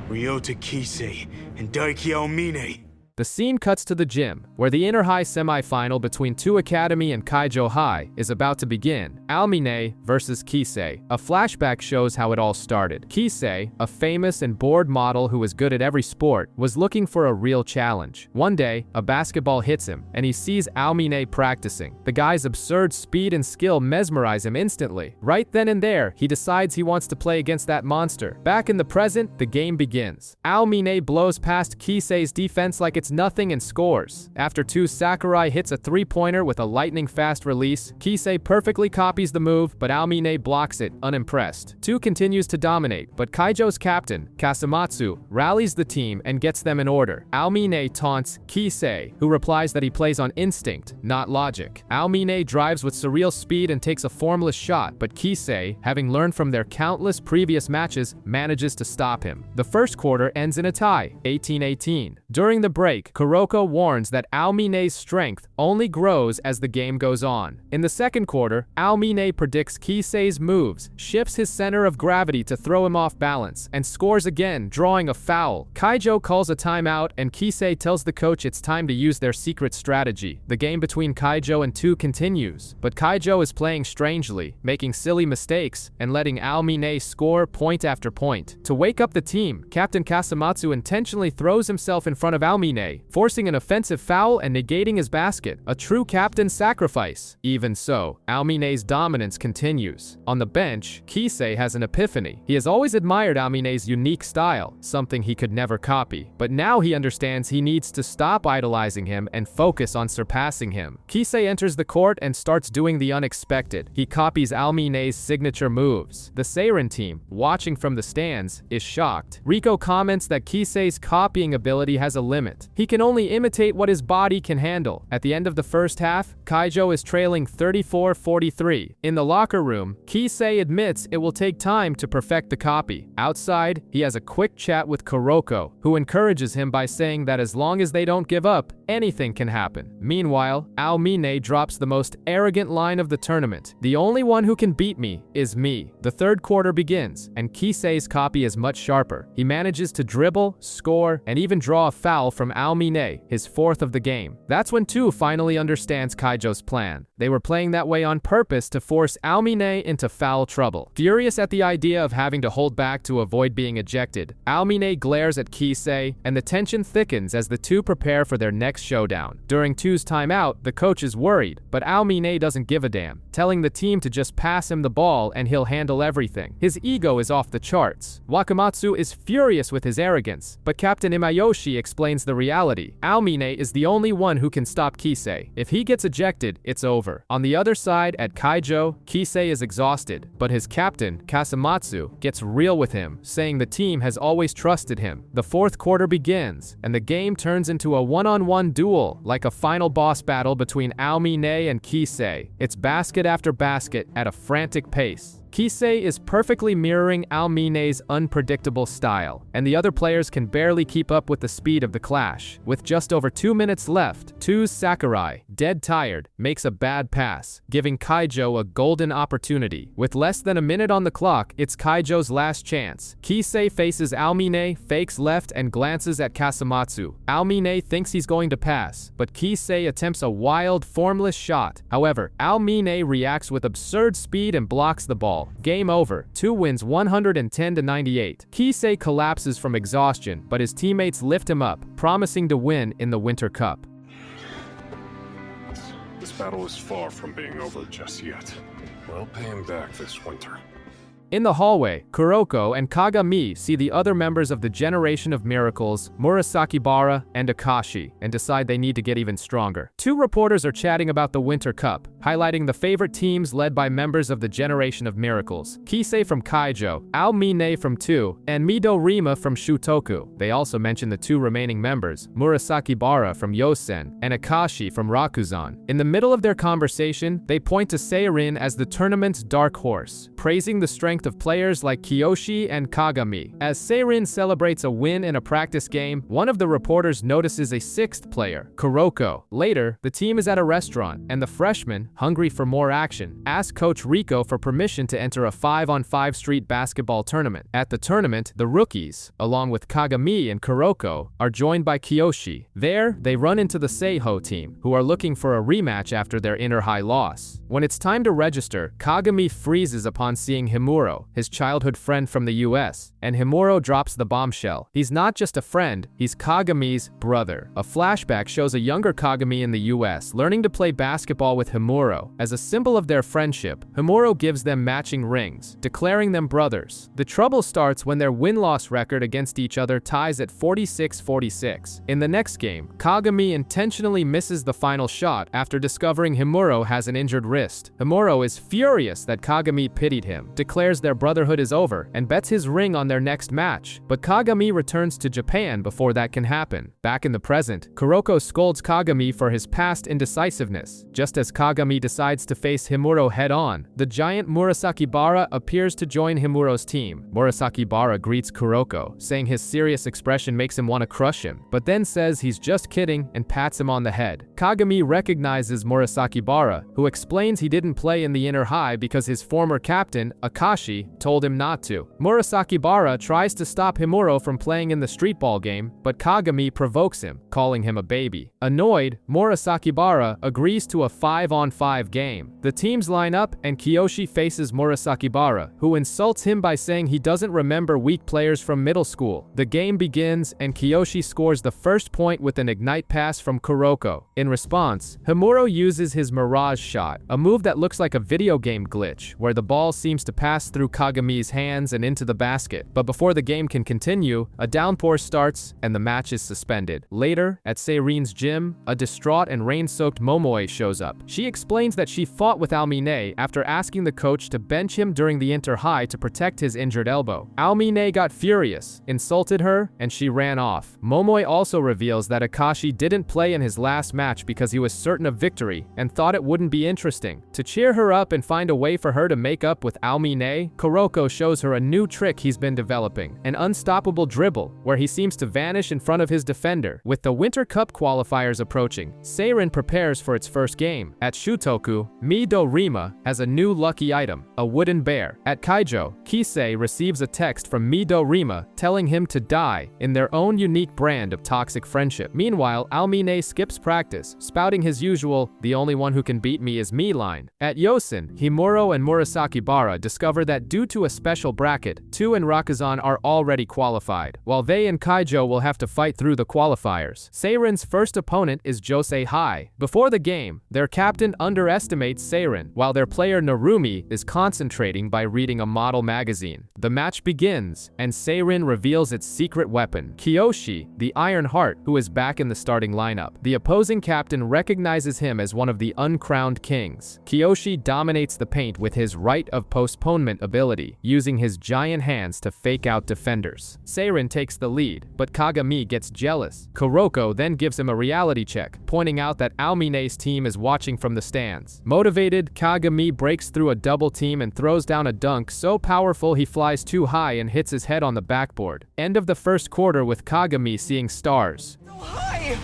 Ryota Kisei and Daiki Almine. The scene cuts to the gym, where the Inter-High semi-final between To Academy and Kaijo High is about to begin. Almine versus Kisei. A flashback shows how it all started. Kisei, a famous and bored model who was good at every sport, was looking for a real challenge. One day, a basketball hits him, and he sees Almine practicing. The guy's absurd speed and skill mesmerize him instantly. Right then and there, he decides he wants to play against that monster. Back in the present, the game begins. Almine blows past Kisei's defense like it's hits nothing and scores. After 2, Sakurai hits a 3-pointer with a lightning-fast release. Kisei perfectly copies the move, but Aomine blocks it, unimpressed. 2 continues to dominate, but Kaijo's captain, Kasamatsu, rallies the team and gets them in order. Aomine taunts Kisei, who replies that he plays on instinct, not logic. Aomine drives with surreal speed and takes a formless shot, but Kisei, having learned from their countless previous matches, manages to stop him. The first quarter ends in a tie, 18-18. During the break, Kuroko warns that Aomine's strength only grows as the game goes on. In the second quarter, Aomine predicts Kisei's moves, shifts his center of gravity to throw him off balance, and scores again, drawing a foul. Kaijo calls a timeout, and Kisei tells the coach it's time to use their secret strategy. The game between Kaijo and 2 continues, but Kaijo is playing strangely, making silly mistakes, and letting Aomine score point after point. To wake up the team, Captain Kasamatsu intentionally throws himself in front of Aomine, forcing an offensive foul and negating his basket. A true captain sacrifice. Even so, Aomine's dominance continues. On the bench, Kisei has an epiphany. He has always admired Aomine's unique style, something he could never copy. But now he understands he needs to stop idolizing him and focus on surpassing him. Kisei enters the court and starts doing the unexpected. He copies Aomine's signature moves. The Seirin team, watching from the stands, is shocked. Riko comments that Kisei's copying ability has a limit. He can only imitate what his body can handle. At the end of the first half, Kaijo is trailing 34-43. In the locker room, Kisei admits it will take time to perfect the copy. Outside, he has a quick chat with Kuroko, who encourages him by saying that as long as they don't give up, anything can happen. Meanwhile, Aomine drops the most arrogant line of the tournament. "The only one who can beat me is me." The third quarter begins, and Kisei's copy is much sharper. He manages to dribble, score, and even draw a foul from Aomine, his 4th of the game. That's when 2 finally understands Kaijo's plan. They were playing that way on purpose to force Aomine into foul trouble. Furious at the idea of having to hold back to avoid being ejected, Aomine glares at Kisei, and the tension thickens as the 2 prepare for their next showdown. During 2's timeout, the coach is worried, but Aomine doesn't give a damn, telling the team to just pass him the ball and he'll handle everything. His ego is off the charts. Wakamatsu is furious with his arrogance, but Captain Imayoshi explains the reality. Aomine is the only one who can stop Kisei. If he gets ejected, it's over. On the other side, at Kaijo, Kisei is exhausted, but his captain, Kasamatsu, gets real with him, saying the team has always trusted him. The fourth quarter begins, and the game turns into a one-on-one duel, like a final boss battle between Aomine and Kisei. It's basket after basket at a frantic pace. Kisei is perfectly mirroring Aomine's unpredictable style, and the other players can barely keep up with the speed of the clash. With just over 2 minutes left, 2's Sakurai, dead tired, makes a bad pass, giving Kaijo a golden opportunity. With less than a minute on the clock, it's Kaijo's last chance. Kisei faces Aomine, fakes left, and glances at Kasamatsu. Aomine thinks he's going to pass, but Kisei attempts a wild, formless shot. However, Aomine reacts with absurd speed and blocks the ball. Game over. 2 wins 110-98. Kisei collapses from exhaustion, but his teammates lift him up, promising to win in the Winter Cup. This battle is far from being over just yet. We'll pay him back this winter. In the hallway, Kuroko and Kagami see the other members of the Generation of Miracles, Murasakibara and Akashi, and decide they need to get even stronger. 2 reporters are chatting about the Winter Cup, highlighting the favorite teams led by members of the Generation of Miracles: Kisei from Kaijo, Aomine from 2, and Midorima from Shutoku. They also mention the 2 remaining members, Murasakibara from Yosen and Akashi from Rakuzan. In the middle of their conversation, they point to Seirin as the tournament's dark horse, praising the strength of players like Kiyoshi and Kagami. As Seirin celebrates a win in a practice game, one of the reporters notices a 6th player, Kuroko. Later, the team is at a restaurant, and the freshmen, hungry for more action, ask Coach Riko for permission to enter a 5-on-5 street basketball tournament. At the tournament, the rookies, along with Kagami and Kuroko, are joined by Kiyoshi. There, they run into the Seiho team, who are looking for a rematch after their inter-high loss. When it's time to register, Kagami freezes upon seeing Himura Himuro, his childhood friend from the US, and Himuro drops the bombshell. He's not just a friend, he's Kagami's brother. A flashback shows a younger Kagami in the US learning to play basketball with Himuro. As a symbol of their friendship, Himuro gives them matching rings, declaring them brothers. The trouble starts when their win-loss record against each other ties at 46-46. In the next game, Kagami intentionally misses the final shot after discovering Himuro has an injured wrist. Himuro is furious that Kagami pitied him, declares their brotherhood is over, and bets his ring on their next match. But Kagami returns to Japan before that can happen. Back in the present, Kuroko scolds Kagami for his past indecisiveness. Just as Kagami decides to face Himuro head-on, the giant Murasakibara appears to join Himuro's team. Murasakibara greets Kuroko, saying his serious expression makes him want to crush him, but then says he's just kidding and pats him on the head. Kagami recognizes Murasakibara, who explains he didn't play in the inner high because his former captain, Akashi, told him not to. Murasakibara tries to stop Himuro from playing in the streetball game, but Kagami provokes him, calling him a baby. Annoyed, Murasakibara agrees to a 5-on-5 game. The teams line up and Kiyoshi faces Murasakibara, who insults him by saying he doesn't remember weak players from middle school. The game begins and Kiyoshi scores the first point with an ignite pass from Kuroko. In response, Himuro uses his Mirage shot, a move that looks like a video game glitch, where the ball seems to pass through Kagami's hands and into the basket. But before the game can continue, a downpour starts and the match is suspended. Later, at Seirin's gym, a distraught and rain-soaked Momoe shows up. She explains that she fought with Almine after asking the coach to bench him during the inter-high to protect his injured elbow. Almine got furious, insulted her, and she ran off. Momoe also reveals that Akashi didn't play in his last match because he was certain of victory and thought it wouldn't be interesting. To cheer her up and find a way for her to make up with Almine, Kuroko shows her a new trick he's been developing, an unstoppable dribble, where he seems to vanish in front of his defender. With the Winter Cup qualifiers approaching, Seirin prepares for its first game. At Shutoku, Midorima has a new lucky item, a wooden bear. At Kaijo, Kisei receives a text from Midorima telling him to die in their own unique brand of toxic friendship. Meanwhile, Almine skips practice, spouting his usual, "the only one who can beat me is me" line. At Yosen, Himuro and Murasakibara discover that due to a special bracket, Tu and Rakuzan are already qualified, while they and Kaijo will have to fight through the qualifiers. Seirin's first opponent is Josei Hai. Before the game, their captain underestimates Seirin, while their player Narumi is concentrating by reading a model magazine. The match begins, and Seirin reveals its secret weapon, Kiyoshi, the Iron Heart, who is back in the starting lineup. The opposing captain recognizes him as one of the uncrowned kings. Kiyoshi dominates the paint with his Rite of Postponement ability, using his giant hands to fake out defenders. Seirin takes the lead, but Kagami gets jealous. Kuroko then gives him a reality check, pointing out that Almine's team is watching from the stands. Motivated, Kagami breaks through a double team and throws down a dunk so powerful he flies too high and hits his head on the backboard. End of the first quarter with Kagami seeing stars. So high!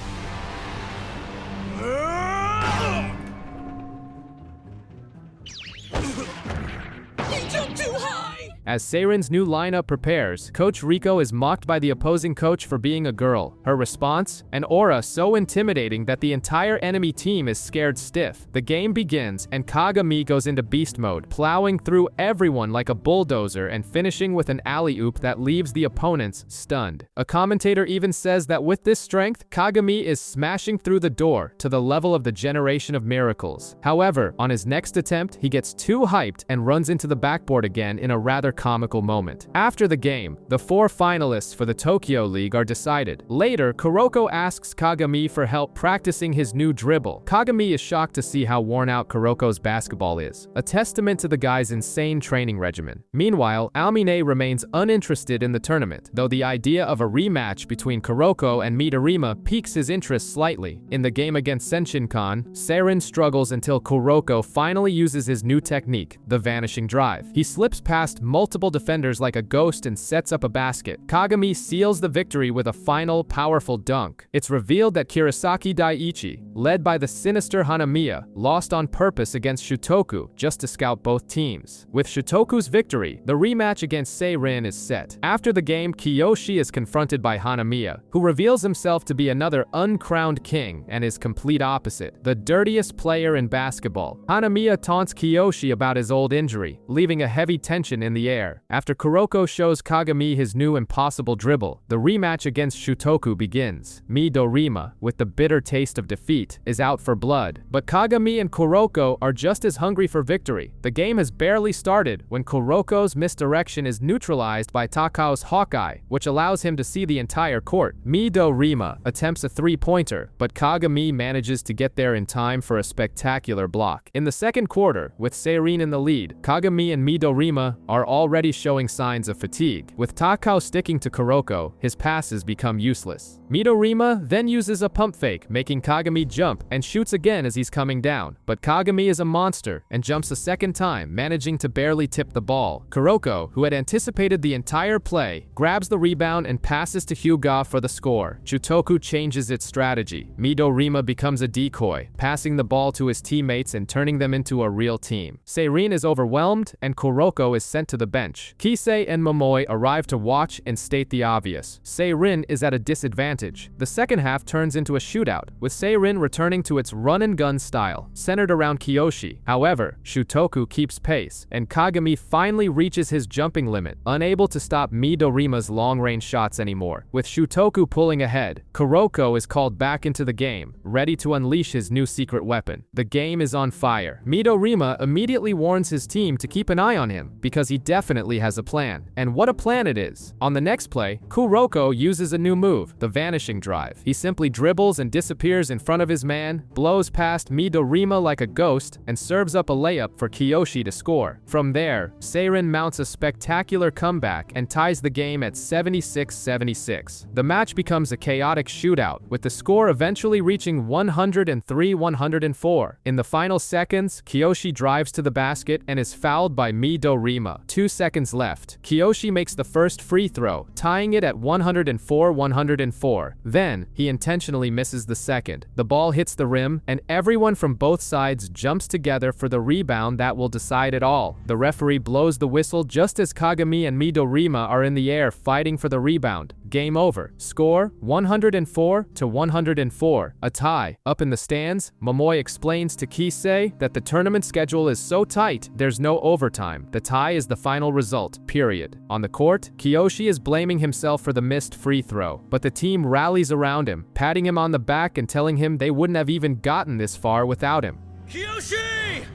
He jumped too high! As Seirin's new lineup prepares, Coach Riko is mocked by the opposing coach for being a girl. Her response? An aura so intimidating that the entire enemy team is scared stiff. The game begins, and Kagami goes into beast mode, plowing through everyone like a bulldozer and finishing with an alley-oop that leaves the opponents stunned. A commentator even says that with this strength, Kagami is smashing through the door to the level of the Generation of Miracles. However, on his next attempt, he gets too hyped and runs into the backboard again in a rather comical moment. After the game, the 4 finalists for the Tokyo League are decided. Later, Kuroko asks Kagami for help practicing his new dribble. Kagami is shocked to see how worn out Kuroko's basketball is, a testament to the guy's insane training regimen. Meanwhile, Almine remains uninterested in the tournament, though the idea of a rematch between Kuroko and Midorima piques his interest slightly. In the game against Senshinkan, Seirin struggles until Kuroko finally uses his new technique, the vanishing drive. He slips past multiple defenders like a ghost and sets up a basket. Kagami seals the victory with a final, powerful dunk. It's revealed that Kurosaki Daiichi, led by the sinister Hanamiya, lost on purpose against Shutoku just to scout both teams. With Shutoku's victory, the rematch against Seirin is set. After the game, Kiyoshi is confronted by Hanamiya, who reveals himself to be another uncrowned king and his complete opposite, the dirtiest player in basketball. Hanamiya taunts Kiyoshi about his old injury, leaving a heavy tension in the the air. After Kuroko shows Kagami his new impossible dribble, the rematch against Shutoku begins. Midorima, with the bitter taste of defeat, is out for blood. But Kagami and Kuroko are just as hungry for victory. The game has barely started when Kuroko's misdirection is neutralized by Takao's Hawkeye, which allows him to see the entire court. Midorima attempts a three-pointer, but Kagami manages to get there in time for a spectacular block. In the second quarter, with Seirin in the lead, Kagami and Midorima are already showing signs of fatigue. With Takao sticking to Kuroko, his passes become useless. Midorima then uses a pump fake, making Kagami jump, and shoots again as he's coming down. But Kagami is a monster and jumps a second time, managing to barely tip the ball. Kuroko, who had anticipated the entire play, grabs the rebound and passes to Hyuga for the score. Shutoku changes its strategy. Midorima becomes a decoy, passing the ball to his teammates and turning them into a real team. Seirin is overwhelmed, and Kuroko is sent to the bench. Kisei and Momoi arrive to watch and state the obvious. Seirin is at a disadvantage. The second half turns into a shootout, with Seirin returning to its run-and-gun style, centered around Kiyoshi. However, Shutoku keeps pace, and Kagami finally reaches his jumping limit, unable to stop Midorima's long-range shots anymore. With Shutoku pulling ahead, Kuroko is called back into the game, ready to unleash his new secret weapon. The game is on fire. Midorima immediately warns his team to keep an eye on him, because he definitely has a plan. And what a plan it is! On the next play, Kuroko uses a new move, the vanishing drive. He simply dribbles and disappears in front of his man, blows past Midorima like a ghost, and serves up a layup for Kiyoshi to score. From there, Seirin mounts a spectacular comeback and ties the game at 76-76. The match becomes a chaotic shootout, with the score eventually reaching 103-104. In the final seconds, Kiyoshi drives to the basket and is fouled by Midorima. 2 seconds left. Kiyoshi makes the first free throw, tying it at 104-104. Then, he intentionally misses the second. The ball hits the rim, and everyone from both sides jumps together for the rebound that will decide it all. The referee blows the whistle just as Kagami and Midorima are in the air fighting for the rebound. Game over. Score 104-104. A tie. Up in the stands, Momoi explains to Kisei that the tournament schedule is so tight, there's no overtime. The tie is the final result, period. On the court, Kiyoshi is blaming himself for the missed free throw, but the team rallies around him, patting him on the back and telling him they wouldn't have even gotten this far without him. Kiyoshi!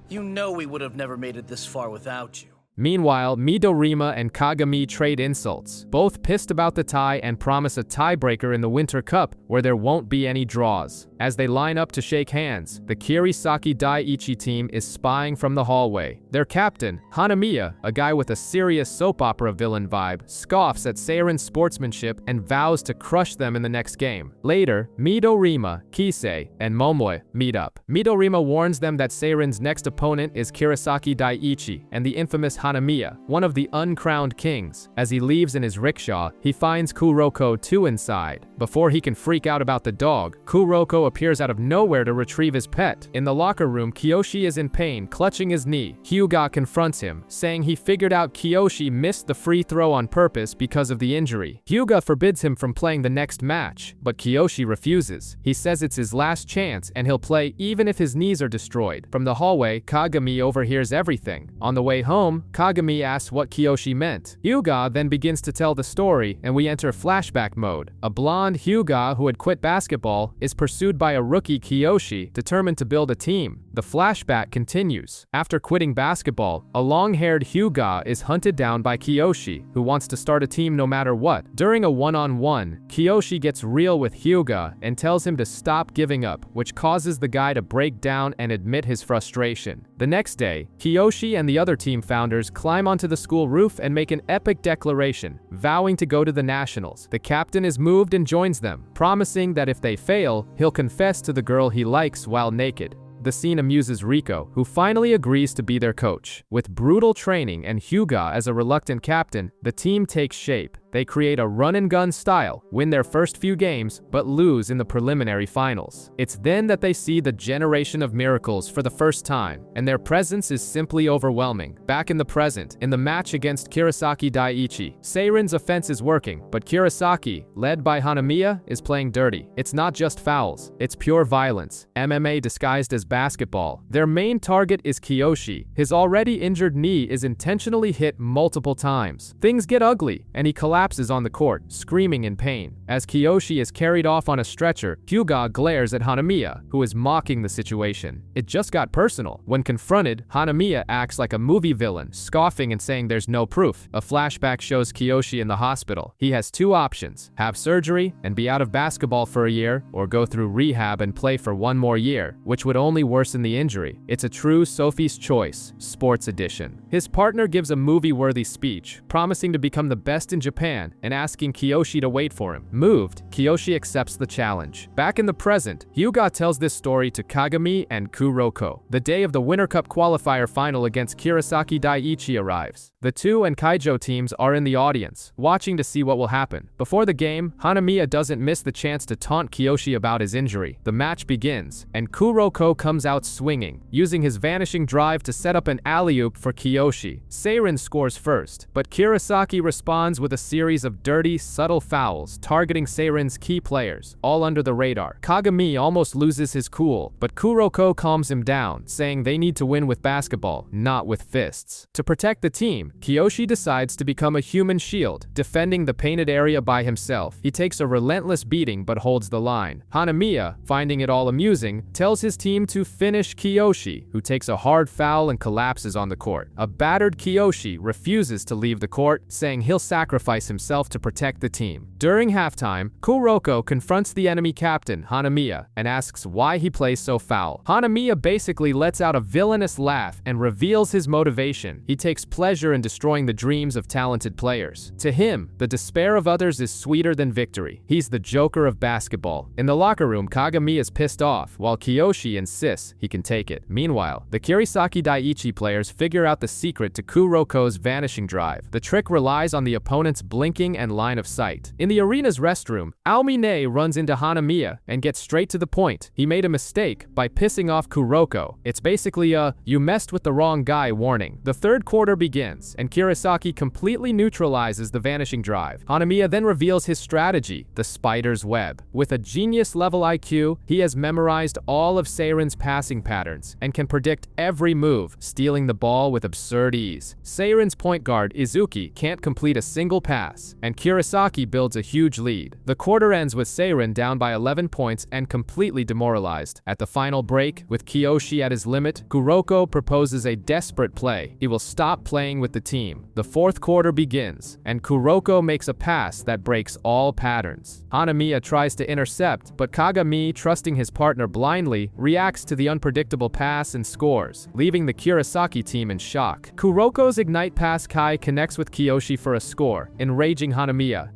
You know we would have never made it this far without you. Meanwhile, Midorima and Kagami trade insults, both pissed about the tie and promise a tiebreaker in the Winter Cup where there won't be any draws. As they line up to shake hands, the Kirisaki Daiichi team is spying from the hallway. Their captain, Hanamiya, a guy with a serious soap opera villain vibe, scoffs at Seirin's sportsmanship and vows to crush them in the next game. Later, Midorima, Kisei, and Momoi meet up. Midorima warns them that Seirin's next opponent is Kirisaki Daiichi and the infamous Hanamiya, one of the uncrowned kings. As he leaves in his rickshaw, he finds Kuroko too inside. Before he can freak out about the dog, Kuroko appears out of nowhere to retrieve his pet. In the locker room, Kiyoshi is in pain, clutching his knee. Hyuga confronts him, saying he figured out Kiyoshi missed the free throw on purpose because of the injury. Hyuga forbids him from playing the next match, but Kiyoshi refuses. He says it's his last chance and he'll play even if his knees are destroyed. From the hallway, Kagami overhears everything. On the way home, Kagami asks what Kiyoshi meant. Hyuga then begins to tell the story, and we enter flashback mode. A blonde Hyuga who had quit basketball is pursued by a rookie Kiyoshi, determined to build a team. The flashback continues. After quitting basketball, a long-haired Hyuga is hunted down by Kiyoshi, who wants to start a team no matter what. During a one-on-one, Kiyoshi gets real with Hyuga and tells him to stop giving up, which causes the guy to break down and admit his frustration. The next day, Kiyoshi and the other team founders climb onto the school roof and make an epic declaration, vowing to go to the nationals. The captain is moved and joins them, promising that if they fail, he'll confess to the girl he likes while naked. The scene amuses Riko, who finally agrees to be their coach. With brutal training and Hyuga as a reluctant captain, the team takes shape. They create a run-and-gun style, win their first few games, but lose in the preliminary finals. It's then that they see the generation of miracles for the first time, and their presence is simply overwhelming. Back in the present, in the match against Kurosaki Daiichi, Seiren's offense is working, but Kurosaki, led by Hanamiya, is playing dirty. It's not just fouls, it's pure violence, MMA disguised as basketball. Their main target is Kiyoshi. His already injured knee is intentionally hit multiple times. Things get ugly, and he collapses on the court, screaming in pain. As Kiyoshi is carried off on a stretcher, Hyuga glares at Hanamiya, who is mocking the situation. It just got personal. When confronted, Hanamiya acts like a movie villain, scoffing and saying there's no proof. A flashback shows Kiyoshi in the hospital. He has two options: have surgery and be out of basketball for a year, or go through rehab and play for one more year, which would only worsen the injury. It's a true Sophie's Choice, Sports Edition. His partner gives a movie-worthy speech, promising to become the best in Japan and asking Kiyoshi to wait for him. Moved, Kiyoshi accepts the challenge. Back in the present, Hyuga tells this story to Kagami and Kuroko. The day of the Winter Cup qualifier final against Kurosaki Daiichi arrives. The two and Kaijo teams are in the audience, watching to see what will happen. Before the game, Hanamiya doesn't miss the chance to taunt Kiyoshi about his injury. The match begins, and Kuroko comes out swinging, using his vanishing drive to set up an alley-oop for Kiyoshi. Seiren scores first, but Kurosaki responds with a series of dirty, subtle fouls, targeting Seiren's key players, all under the radar. Kagami almost loses his cool, but Kuroko calms him down, saying they need to win with basketball, not with fists. To protect the team, Kiyoshi decides to become a human shield, defending the painted area by himself. He takes a relentless beating but holds the line. Hanamiya, finding it all amusing, tells his team to finish Kiyoshi, who takes a hard foul and collapses on the court. A battered Kiyoshi refuses to leave the court, saying he'll sacrifice himself to protect the team. During halftime, Kuroko confronts the enemy captain, Hanamiya, and asks why he plays so foul. Hanamiya basically lets out a villainous laugh and reveals his motivation. He takes pleasure in destroying the dreams of talented players. To him, the despair of others is sweeter than victory. He's the Joker of basketball. In the locker room, Kagami is pissed off, while Kiyoshi insists he can take it. Meanwhile, the Kurosaki Daiichi players figure out the secret to Kuroko's vanishing drive. The trick relies on the opponent's blinking and line of sight. In the arena's restroom, Aomine runs into Hanamiya and gets straight to the point. He made a mistake by pissing off Kuroko. It's basically a "you messed with the wrong guy" warning. The third quarter begins, and Kurosaki completely neutralizes the vanishing drive. Hanamiya then reveals his strategy, the spider's web. With a genius-level IQ, he has memorized all of Seiren's passing patterns and can predict every move, stealing the ball with absurd ease. Seiren's point guard, Izuki, can't complete a single pass, and Kurosaki builds a huge lead. The quarter ends with Seiren down by 11 points and completely demoralized. At the final break, with Kiyoshi at his limit, Kuroko proposes a desperate play. He will stop playing with the team. The fourth quarter begins, and Kuroko makes a pass that breaks all patterns. Hanamiya tries to intercept, but Kagami, trusting his partner blindly, reacts to the unpredictable pass and scores, leaving the Kurosaki team in shock. Kuroko's ignite pass Kai connects with Kiyoshi for a score, enraging Hanamiya.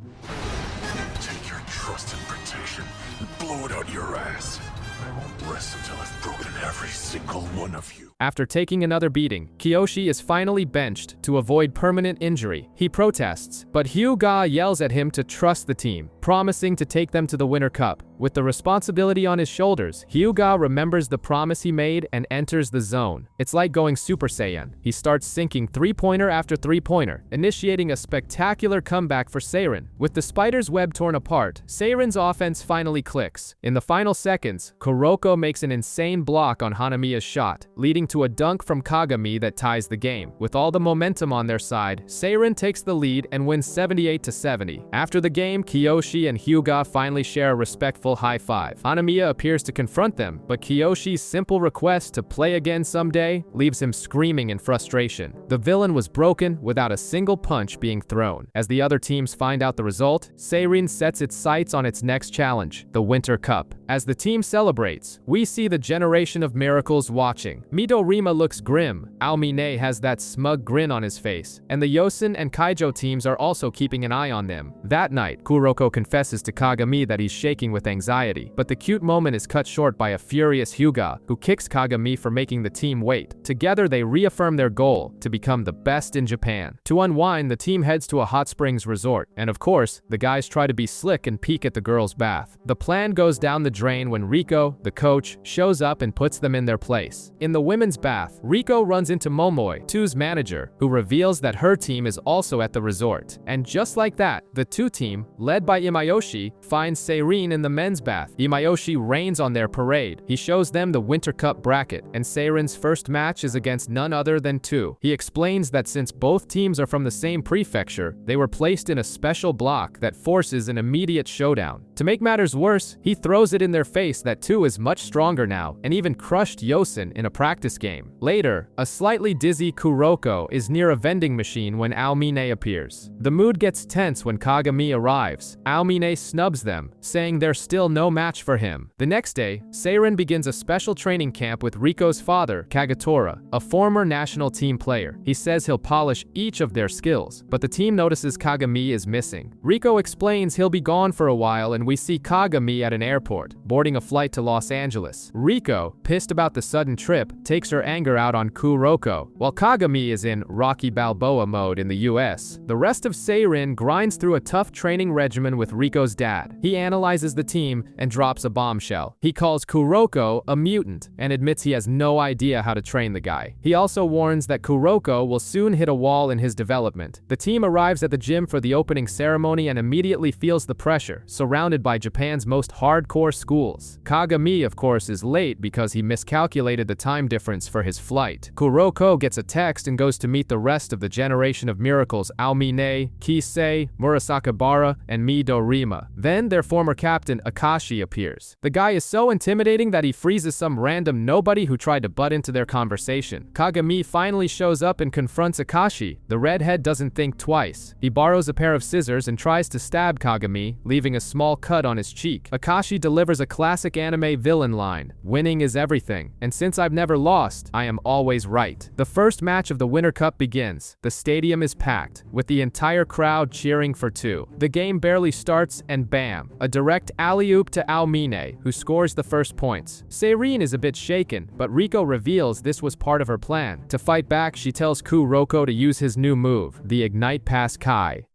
Take your trust and protection and blow it out your ass. I won't rest until I've broken every single one of you. After taking another beating, Kiyoshi is finally benched to avoid permanent injury. He protests, but Hyuga yells at him to trust the team, promising to take them to the Winter Cup. With the responsibility on his shoulders, Hyuga remembers the promise he made and enters the zone. It's like going Super Saiyan. He starts sinking three-pointer after three-pointer, initiating a spectacular comeback for Seiren. With the spider's web torn apart, Seiren's offense finally clicks. In the final seconds, Kuroko makes an insane block on Hanamiya's shot, leading to a dunk from Kagami that ties the game. With all the momentum on their side, Seiren takes the lead and wins 78-70. After the game, Kiyoshi and Hyuga finally share a respectful high five. Hanamiya appears to confront them, but Kiyoshi's simple request to play again someday leaves him screaming in frustration. The villain was broken without a single punch being thrown. As the other teams find out the result, Seiren sets its sights on its next challenge, the Winter Cup. As the team celebrates, we see the generation of miracles watching. Midorima looks grim, Aomine has that smug grin on his face, and the Yosen and Kaijo teams are also keeping an eye on them. That night, Kuroko confesses to Kagami that he's shaking with anxiety, but the cute moment is cut short by a furious Hyuga, who kicks Kagami for making the team wait. Together they reaffirm their goal to become the best in Japan. To unwind, the team heads to a hot springs resort, and of course, the guys try to be slick and peek at the girls' bath. The plan goes down the drain when Riko, the coach, shows up and puts them in their place. In the women's bath, Riko runs into Momoi, 2's manager, who reveals that her team is also at the resort. And just like that, the 2 team, led by Imayoshi, finds Seirin in the men's bath. Imayoshi rains on their parade. He shows them the Winter Cup bracket, and Seirin's first match is against none other than 2. He explains that since both teams are from the same prefecture, they were placed in a special block that forces an immediate showdown. To make matters worse, he throws it in their face that 2 is much stronger now, and even crushed Yosin in a practice game. Later, a slightly dizzy Kuroko is near a vending machine when Aomine appears. The mood gets tense when Kagami arrives. Aomine snubs them, saying there's still no match for him. The next day, Seirin begins a special training camp with Riko's father, Kagetora, a former national team player. He says he'll polish each of their skills, but the team notices Kagami is missing. Riko explains he'll be gone for a while, and we see Kagami at an airport, boarding a flight to Los Angeles. Riko, pissed about the sudden trip, takes her anger out on Kuroko, while Kagami is in Rocky Balboa mode in the US. The rest of Seirin grinds through a tough training regimen with Riko's dad. He analyzes the team and drops a bombshell. He calls Kuroko a mutant and admits he has no idea how to train the guy. He also warns that Kuroko will soon hit a wall in his development. The team arrives at the gym for the opening ceremony and immediately feels the pressure, surrounded by Japan's most hardcore schools. Kagami, of course, is late because he miscalculated the time difference for his flight. Kuroko gets a text and goes to meet the rest of the generation of miracles: Aomine, Kisei, Murasakibara, and Midorima. Then their former captain Akashi appears. The guy is so intimidating that he freezes some random nobody who tried to butt into their conversation. Kagami finally shows up and confronts Akashi. The redhead doesn't think twice. He borrows a pair of scissors and tries to stab Kagami, leaving a small cut on his cheek. Akashi delivers a classic anime villain line: "Winning is everything, and since I've never lost, I am always right." The first match of the Winter Cup begins. The stadium is packed, with the entire crowd cheering for 2. The game barely starts and bam, a direct alley-oop to Aomine, who scores the first points. Seirin is a bit shaken, but Riko reveals this was part of her plan. To fight back, she tells Kuroko to use his new move, the Ignite Pass Kai.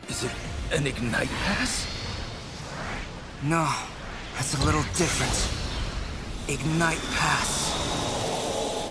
Is it an Ignite Pass? No, that's a little different. Ignite Pass.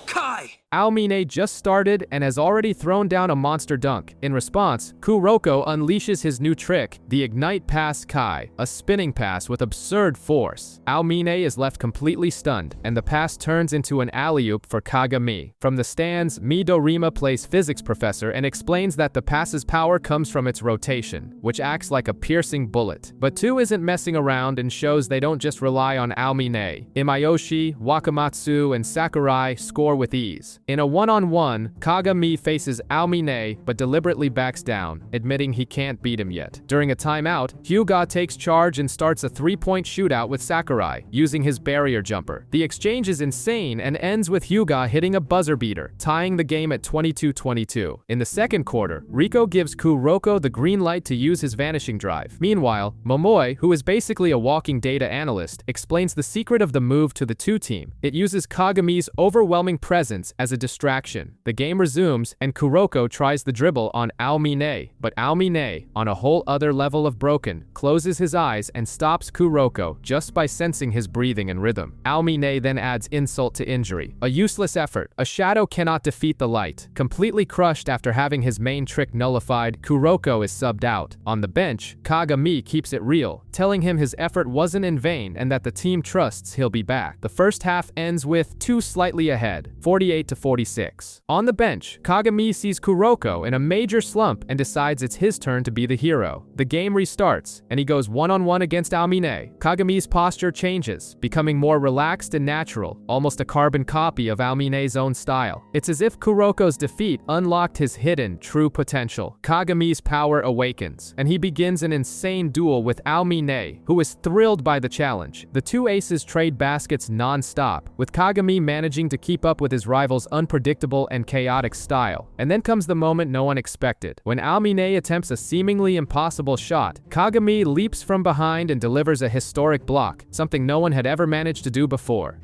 Kai! Aomine just started and has already thrown down a monster dunk. In response, Kuroko unleashes his new trick, the Ignite Pass Kai, a spinning pass with absurd force. Aomine is left completely stunned, and the pass turns into an alley-oop for Kagami. From the stands, Midorima plays physics professor and explains that the pass's power comes from its rotation, which acts like a piercing bullet. But 2 isn't messing around and shows they don't just rely on Aomine. Imayoshi, Wakamatsu, and Sakurai score with ease. In a one-on-one, Kagami faces Aomine but deliberately backs down, admitting he can't beat him yet. During a timeout, Hyuga takes charge and starts a 3-point shootout with Sakurai, using his barrier jumper. The exchange is insane and ends with Hyuga hitting a buzzer beater, tying the game at 22-22. In the second quarter, Riko gives Kuroko the green light to use his vanishing drive. Meanwhile, Momoi, who is basically a walking data analyst, explains the secret of the move to the 2 team. It uses Kagami's overwhelming presence as a distraction. The game resumes, and Kuroko tries the dribble on Aomine, but Aomine, on a whole other level of broken, closes his eyes and stops Kuroko just by sensing his breathing and rhythm. Aomine then adds insult to injury. A useless effort. A shadow cannot defeat the light. Completely crushed after having his main trick nullified, Kuroko is subbed out. On the bench, Kagami keeps it real, telling him his effort wasn't in vain and that the team trusts he'll be back. The first half ends with 2 slightly ahead, 48-46. On the bench, Kagami sees Kuroko in a major slump and decides it's his turn to be the hero. The game restarts, and he goes one-on-one against Aomine. Kagami's posture changes, becoming more relaxed and natural, almost a carbon copy of Aomine's own style. It's as if Kuroko's defeat unlocked his hidden, true potential. Kagami's power awakens, and he begins an insane duel with Aomine, who is thrilled by the challenge. The 2 aces trade baskets non-stop, with Kagami managing to keep up with his rival's unpredictable and chaotic style. And then comes the moment no one expected. When Aomine attempts a seemingly impossible shot, Kagami leaps from behind and delivers a historic block, something no one had ever managed to do before.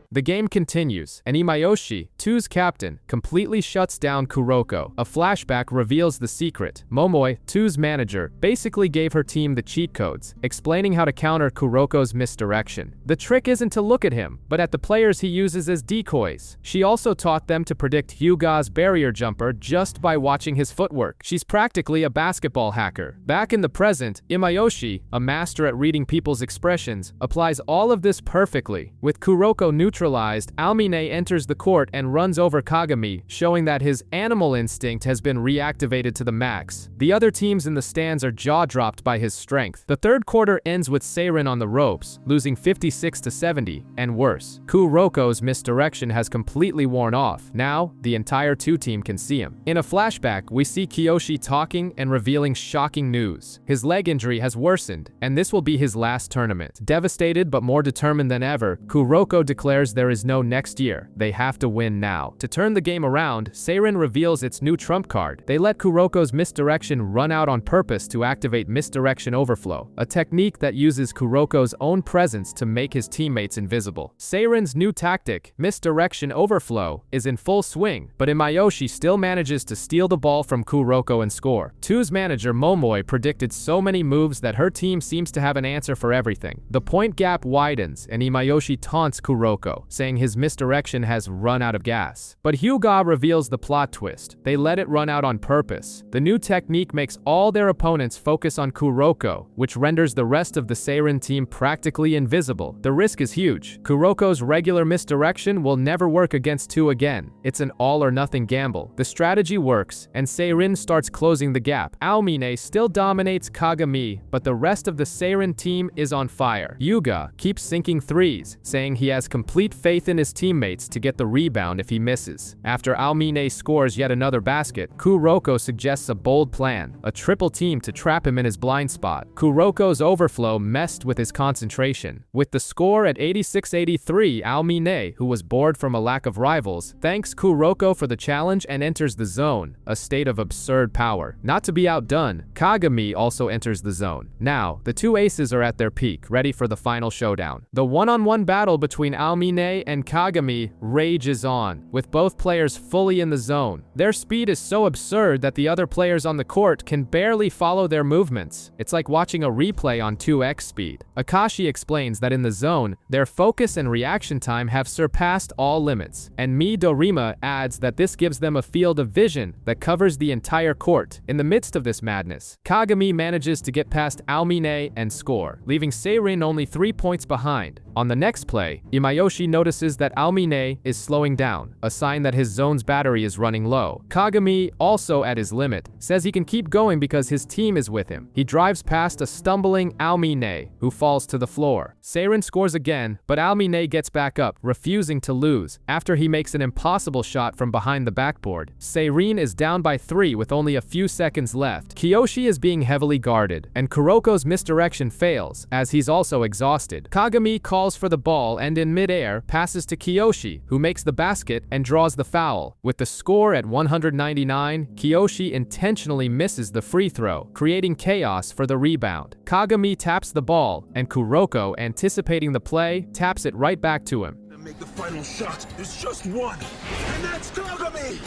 The game continues, and Imayoshi, 2's captain, completely shuts down Kuroko. A flashback reveals the secret. Momoi, 2's manager, basically gave her team the cheat codes, explaining how to counter Kuroko's misdirection. The trick isn't to look at him, but at the players he uses as decoys. She also taught them to predict Hyuga's barrier jumper just by watching his footwork. She's practically a basketball hacker. Back in the present, Imayoshi, a master at reading people's expressions, applies all of this perfectly. With Kuroko neutralized, Aomine enters the court and runs over Kagami, showing that his animal instinct has been reactivated to the max. The other teams in the stands are jaw-dropped by his strength. The third quarter ends with Seirin on the ropes, losing 56-70, and worse. Kuroko's misdirection has completely worn off. Now, the entire 2 team can see him. In a flashback, we see Kiyoshi talking and revealing shocking news. His leg injury has worsened, and this will be his last tournament. Devastated but more determined than ever, Kuroko declares there is no next year. They have to win now. To turn the game around, Seirin reveals its new trump card. They let Kuroko's misdirection run out on purpose to activate misdirection overflow, a technique that uses Kuroko's own presence to make his teammates invisible. Seirin's new tactic, misdirection overflow, is in full swing, but Imayoshi still manages to steal the ball from Kuroko and score. 2's manager Momoi predicted so many moves that her team seems to have an answer for everything. The point gap widens, and Imayoshi taunts Kuroko, saying his misdirection has run out of gas. But Hyuga reveals the plot twist. They let it run out on purpose. The new technique makes all their opponents focus on Kuroko, which renders the rest of the Seirin team practically invisible. The risk is huge. Kuroko's regular misdirection will never work against 2 again. It's an all-or-nothing gamble. The strategy works, and Seirin starts closing the gap. Aomine still dominates Kagami, but the rest of the Seirin team is on fire. Hyuga keeps sinking threes, saying he has complete faith in his teammates to get the rebound if he misses. After Aomine scores yet another basket, Kuroko suggests a bold plan, a triple team to trap him in his blind spot. Kuroko's overflow messed with his concentration. With the score at 86-83, Aomine, who was bored from a lack of rivals, thanks Kuroko for the challenge and enters the zone, a state of absurd power. Not to be outdone, Kagami also enters the zone. Now, the 2 aces are at their peak, ready for the final showdown. The one-on-one battle between Aomine and Kagami rages on, with both players fully in the zone. Their speed is so absurd that the other players on the court can barely follow their movements. It's like watching a replay on 2x speed. Akashi explains that in the zone, their focus and reaction time have surpassed all limits, and Midorima adds that this gives them a field of vision that covers the entire court. In the midst of this madness, Kagami manages to get past Aomine and score, leaving Seirin only 3 points behind. On the next play, Imayoshi notices that Aomine is slowing down, a sign that his zone's battery is running low. Kagami, also at his limit, says he can keep going because his team is with him. He drives past a stumbling Aomine, who falls to the floor. Seirin scores again, but Aomine gets back up, refusing to lose. After he makes an impossible shot from behind the backboard, Seirin is down by 3 with only a few seconds left. Kiyoshi is being heavily guarded, and Kuroko's misdirection fails, as he's also exhausted. Kagami calls for the ball and in mid-air passes to Kiyoshi, who makes the basket and draws the foul. With the score at 199, Kiyoshi intentionally misses the free throw, creating chaos for the rebound. Kagami taps the ball, and Kuroko, anticipating the play, taps it right back to him. To make the final shot, there's just one, and that's Kagami!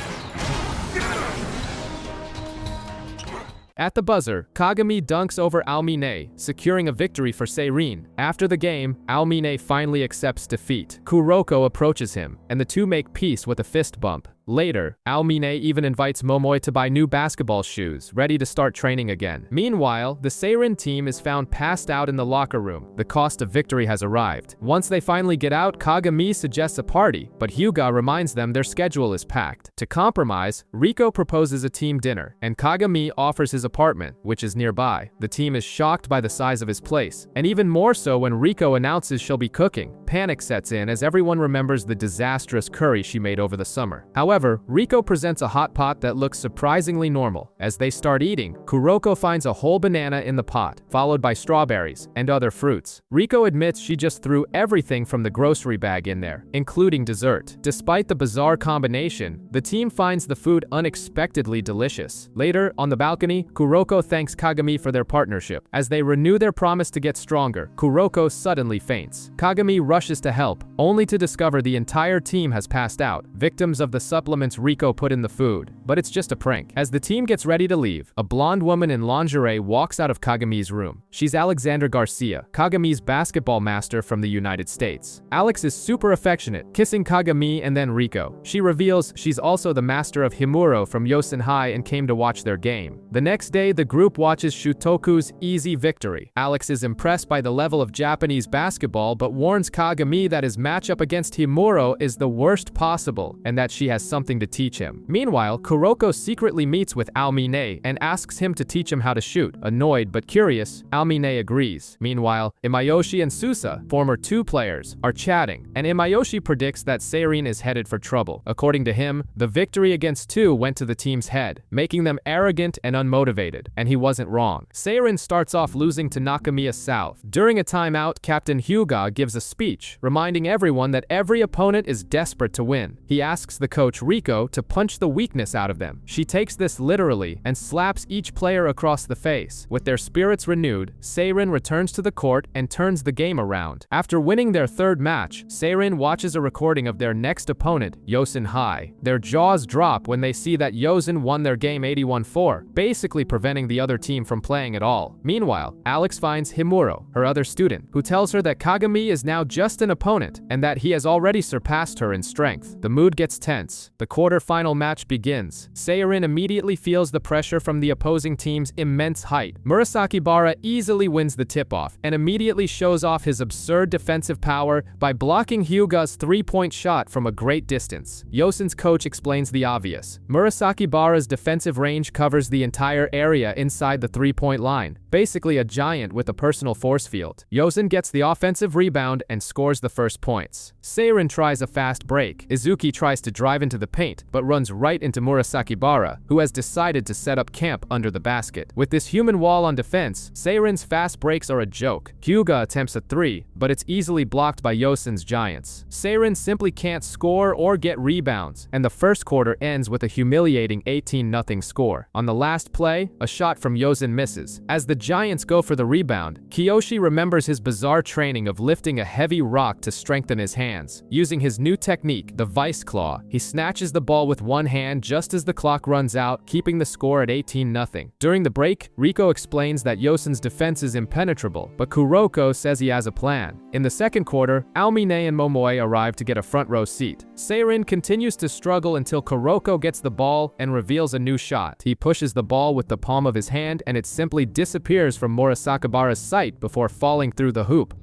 At the buzzer, Kagami dunks over Aomine, securing a victory for Seirin. After the game, Aomine finally accepts defeat. Kuroko approaches him, and the two make peace with a fist bump. Later, Aomine even invites Momoi to buy new basketball shoes, ready to start training again. Meanwhile, the Seirin team is found passed out in the locker room. The cost of victory has arrived. Once they finally get out, Kagami suggests a party, but Hyuga reminds them their schedule is packed. To compromise, Riko proposes a team dinner, and Kagami offers his apartment, which is nearby. The team is shocked by the size of his place, and even more so when Riko announces she'll be cooking. Panic sets in as everyone remembers the disastrous curry she made over the summer. However, However, Riko presents a hot pot that looks surprisingly normal. As they start eating, Kuroko finds a whole banana in the pot, followed by strawberries and other fruits. Riko admits she just threw everything from the grocery bag in there, including dessert. Despite the bizarre combination, the team finds the food unexpectedly delicious. Later, on the balcony, Kuroko thanks Kagami for their partnership. As they renew their promise to get stronger, Kuroko suddenly faints. Kagami rushes to help, only to discover the entire team has passed out, victims of the supplements Riko put in the food. But it's just a prank. As the team gets ready to leave, a blonde woman in lingerie walks out of Kagami's room. She's Alexander Garcia, Kagami's basketball master from the United States. Alex is super affectionate, kissing Kagami and then Riko. She reveals she's also the master of Himuro from Yosen High and came to watch their game. The next day, the group watches Shutoku's easy victory. Alex is impressed by the level of Japanese basketball but warns Kagami that his matchup against Himuro is the worst possible and that she has something to teach him. Meanwhile, Kuroko secretly meets with Aomine and asks him to teach him how to shoot. Annoyed but curious, Aomine agrees. Meanwhile, Imayoshi and Susa, former 2 players, are chatting, and Imayoshi predicts that Seirin is headed for trouble. According to him, the victory against 2 went to the team's head, making them arrogant and unmotivated, and he wasn't wrong. Seirin starts off losing to Nakamiya South. During a timeout, Captain Hyuga gives a speech, reminding everyone that every opponent is desperate to win. He asks the coach Riko to punch the weakness out of them. She takes this literally and slaps each player across the face. With their spirits renewed, Seirin returns to the court and turns the game around. After winning their 3rd match, Seirin watches a recording of their next opponent, Yosen High. Their jaws drop when they see that Yosen won their game 81-4, basically preventing the other team from playing at all. Meanwhile, Alex finds Himuro, her other student, who tells her that Kagami is now just an opponent and that he has already surpassed her in strength. The mood gets tense. The quarter-final match begins. Seirin immediately feels the pressure from the opposing team's immense height. Murasaki Bara easily wins the tip-off and immediately shows off his absurd defensive power by blocking Hyuga's 3-point shot from a great distance. Yosen's coach explains the obvious. Murasaki Bara's defensive range covers the entire area inside the 3-point line, basically a giant with a personal force field. Yosen gets the offensive rebound and scores the first points. Seirin tries a fast break. Izuki tries to drive into the paint, but runs right into Murasaki Bara, who has decided to set up camp under the basket. With this human wall on defense, Seirin's fast breaks are a joke. Hyuga attempts a 3, but it's easily blocked by Yosen's giants. Seirin simply can't score or get rebounds, and the first quarter ends with a humiliating 18-0 score. On the last play, a shot from Yosen misses. As the Giants go for the rebound, Kiyoshi remembers his bizarre training of lifting a heavy rock to strengthen his hands. Using his new technique, the Vice Claw, he snatches the ball with one hand just as the clock runs out, keeping the score at 18-0. During the break, Riko explains that Yosen's defense is impenetrable, but Kuroko says he has a plan. In the second quarter, Aomine and Momoe arrive to get a front row seat. Seirin continues to struggle until Kuroko gets the ball and reveals a new shot. He pushes the ball with the palm of his hand and it simply disappears from Murasakibara's sight before falling through the hoop.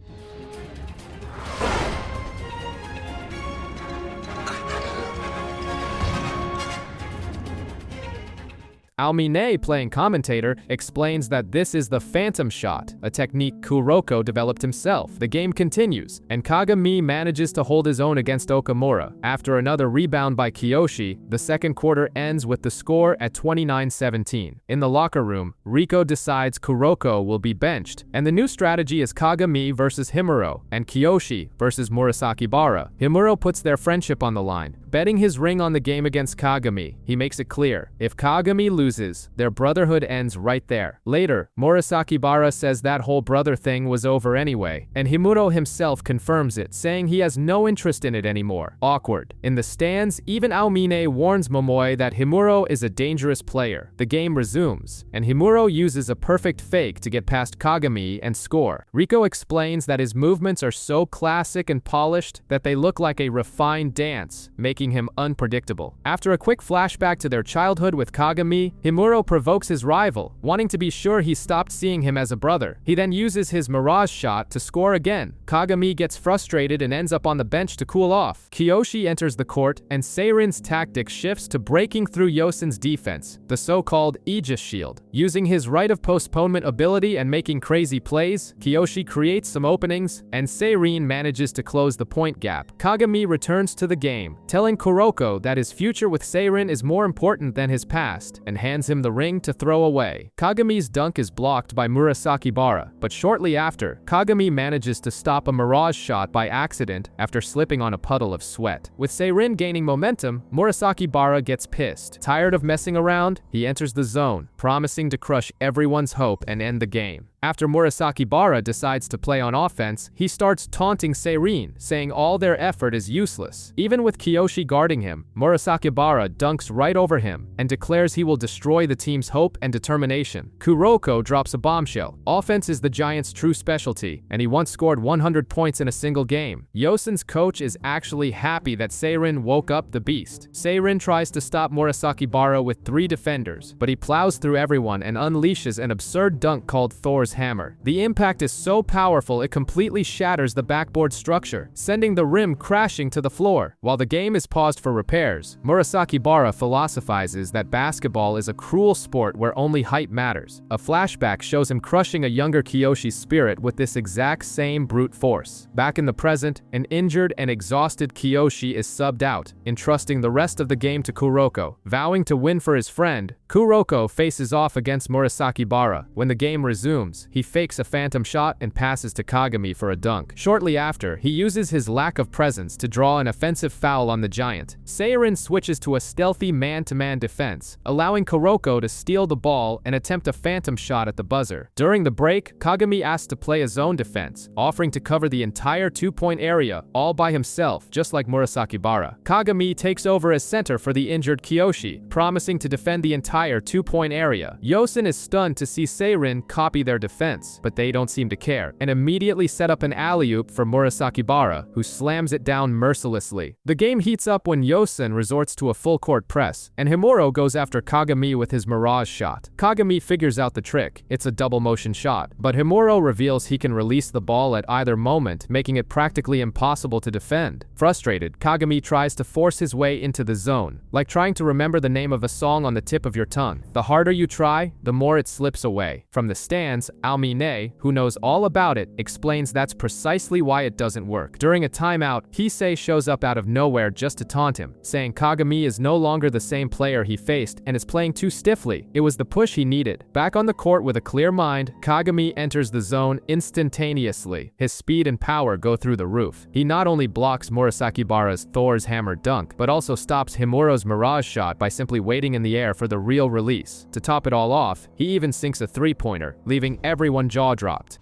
Aomine, playing commentator, explains that this is the Phantom Shot, a technique Kuroko developed himself. The game continues, and Kagami manages to hold his own against Okamura. After another rebound by Kiyoshi, the second quarter ends with the score at 29-17. In the locker room, Riko decides Kuroko will be benched, and the new strategy is Kagami versus Himuro, and Kiyoshi versus Murasaki Bara. Himuro puts their friendship on the line, betting his ring on the game against Kagami. He makes it clear, if Kagami loses, their brotherhood ends right there. Later, Murasaki Bara says that whole brother thing was over anyway, and Himuro himself confirms it, saying he has no interest in it anymore. Awkward. In the stands, even Aomine warns Momoe that Himuro is a dangerous player. The game resumes, and Himuro uses a perfect fake to get past Kagami and score. Riko explains that his movements are so classic and polished that they look like a refined dance, making him unpredictable. After a quick flashback to their childhood with Kagami, Himuro provokes his rival, wanting to be sure he stopped seeing him as a brother. He then uses his Mirage shot to score again. Kagami gets frustrated and ends up on the bench to cool off. Kiyoshi enters the court, and Seirin's tactic shifts to breaking through Yosen's defense, the so-called Aegis Shield. Using his Rite of Postponement ability and making crazy plays, Kiyoshi creates some openings, and Seirin manages to close the point gap. Kagami returns to the game, telling telling Kuroko that his future with Seirin is more important than his past, and hands him the ring to throw away. Kagami's dunk is blocked by Murasakibara, but shortly after, Kagami manages to stop a mirage shot by accident after slipping on a puddle of sweat. With Seirin gaining momentum, Murasakibara gets pissed. Tired of messing around, he enters the zone, promising to crush everyone's hope and end the game. After Murasakibara decides to play on offense, he starts taunting Seirin, saying all their effort is useless. Even with Kiyoshi guarding him, Murasakibara dunks right over him and declares he will destroy the team's hope and determination. Kuroko drops a bombshell. Offense is the Giants' true specialty, and he once scored 100 points in a single game. Yosen's coach is actually happy that Seirin woke up the beast. Seirin tries to stop Murasakibara with 3 defenders, but he plows through everyone and unleashes an absurd dunk called Thor's hammer. The impact is so powerful it completely shatters the backboard structure, sending the rim crashing to the floor. While the game is paused for repairs, Murasakibara philosophizes that basketball is a cruel sport where only height matters. A flashback shows him crushing a younger Kiyoshi's spirit with this exact same brute force. Back in the present, an injured and exhausted Kiyoshi is subbed out, entrusting the rest of the game to Kuroko. Vowing to win for his friend, Kuroko faces off against Murasakibara. When the game resumes, he fakes a phantom shot and passes to Kagami for a dunk. Shortly after, he uses his lack of presence to draw an offensive foul on the Giant. Seirin switches to a stealthy man-to-man defense, allowing Kuroko to steal the ball and attempt a phantom shot at the buzzer. During the break, Kagami asks to play a zone defense, offering to cover the entire 2-point area all by himself, just like Murasakibara. Kagami takes over as center for the injured Kiyoshi, promising to defend the entire 2-point area. Yosen is stunned to see Seirin copy their defense, but they don't seem to care, and immediately set up an alley-oop for Murasakibara, who slams it down mercilessly. The game heats up when Yosen resorts to a full-court press, and Himuro goes after Kagami with his mirage shot. Kagami figures out the trick. It's a double-motion shot, but Himuro reveals he can release the ball at either moment, making it practically impossible to defend. Frustrated, Kagami tries to force his way into the zone, like trying to remember the name of a song on the tip of your tongue. The harder you try, the more it slips away. From the stands, Almine, who knows all about it, explains that's precisely why it doesn't work. During a timeout, Hisei shows up out of nowhere just to taunt him, saying Kagami is no longer the same player he faced and is playing too stiffly. It was the push he needed. Back on the court with a clear mind, Kagami enters the zone instantaneously. His speed and power go through the roof. He not only blocks Murasakibara's Thor's hammer dunk, but also stops Himuro's mirage shot by simply waiting in the air for the real release. To top it all off, he even sinks a 3-pointer, leaving everyone jaw-dropped.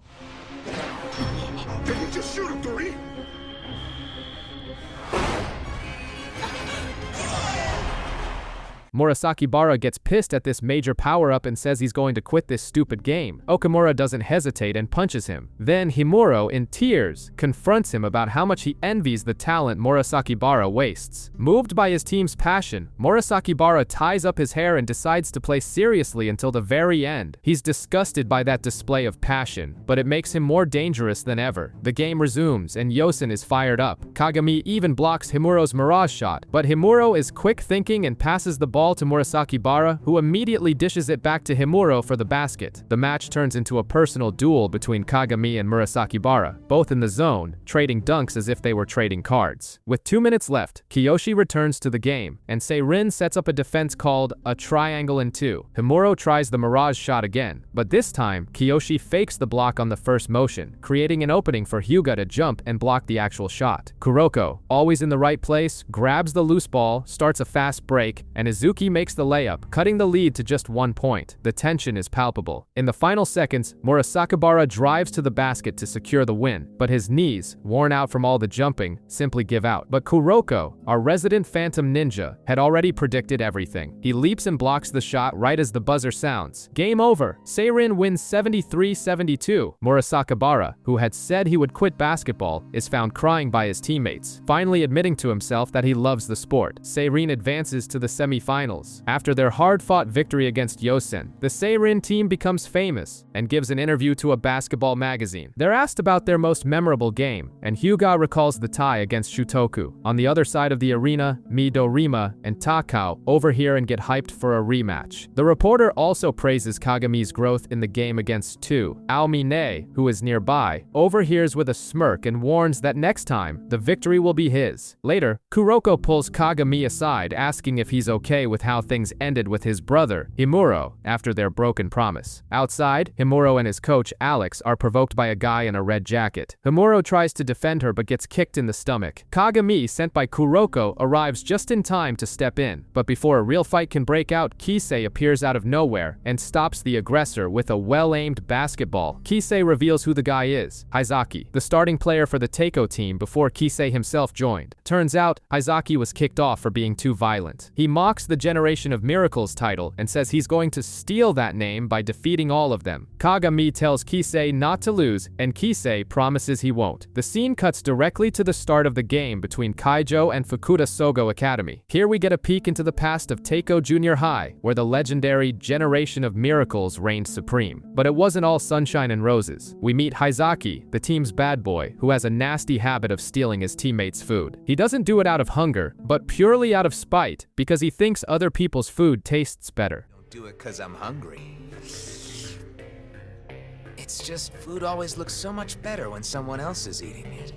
Did he just shoot a 3? Murasakibara gets pissed at this major power-up and says he's going to quit this stupid game. Okamura doesn't hesitate and punches him. Then Himuro, in tears, confronts him about how much he envies the talent Murasakibara wastes. Moved by his team's passion, Murasakibara ties up his hair and decides to play seriously until the very end. He's disgusted by that display of passion, but it makes him more dangerous than ever. The game resumes and Yosen is fired up. Kagami even blocks Himuro's mirage shot, but Himuro is quick thinking and passes the ball to Murasakibara, who immediately dishes it back to Himuro for the basket. The match turns into a personal duel between Kagami and Murasakibara, both in the zone, trading dunks as if they were trading cards. With 2 minutes left, Kiyoshi returns to the game, and Seirin sets up a defense called a triangle in 2. Himuro tries the mirage shot again, but this time, Kiyoshi fakes the block on the first motion, creating an opening for Hyuga to jump and block the actual shot. Kuroko, always in the right place, grabs the loose ball, starts a fast break, and Izuki makes the layup, cutting the lead to just 1 point. The tension is palpable. In the final seconds, Murasakibara drives to the basket to secure the win, but his knees, worn out from all the jumping, simply give out. But Kuroko, our resident phantom ninja, had already predicted everything. He leaps and blocks the shot right as the buzzer sounds. Game over. Seirin wins 73-72. Murasakibara, who had said he would quit basketball, is found crying by his teammates, finally admitting to himself that he loves the sport. Seirin advances to the semifinals finals. After their hard-fought victory against Yosen, the Seirin team becomes famous and gives an interview to a basketball magazine. They're asked about their most memorable game, and Hyuga recalls the tie against Shutoku. On the other side of the arena, Midorima and Takao overhear and get hyped for a rematch. The reporter also praises Kagami's growth in the game against Tu. Aomine, who is nearby, overhears with a smirk and warns that next time, the victory will be his. Later, Kuroko pulls Kagami aside, asking if he's okay with how things ended with his brother, Himuro, after their broken promise. Outside, Himuro and his coach, Alex, are provoked by a guy in a red jacket. Himuro tries to defend her but gets kicked in the stomach. Kagami, sent by Kuroko, arrives just in time to step in. But before a real fight can break out, Kisei appears out of nowhere and stops the aggressor with a well-aimed basketball. Kisei reveals who the guy is, Haizaki, the starting player for the Teiko team before Kisei himself joined. Turns out, Haizaki was kicked off for being too violent. He mocks the Generation of Miracles title and says he's going to steal that name by defeating all of them. Kagami tells Kisei not to lose, and Kisei promises he won't. The scene cuts directly to the start of the game between Kaijo and Fukuda Sogo Academy. Here we get a peek into the past of Teiko Junior High, where the legendary Generation of Miracles reigned supreme. But it wasn't all sunshine and roses. We meet Haizaki, the team's bad boy, who has a nasty habit of stealing his teammates' food. He doesn't do it out of hunger, but purely out of spite, because he thinks other people's food tastes better. Don't do it 'cause I'm hungry. It's just food always looks so much better when someone else is eating it.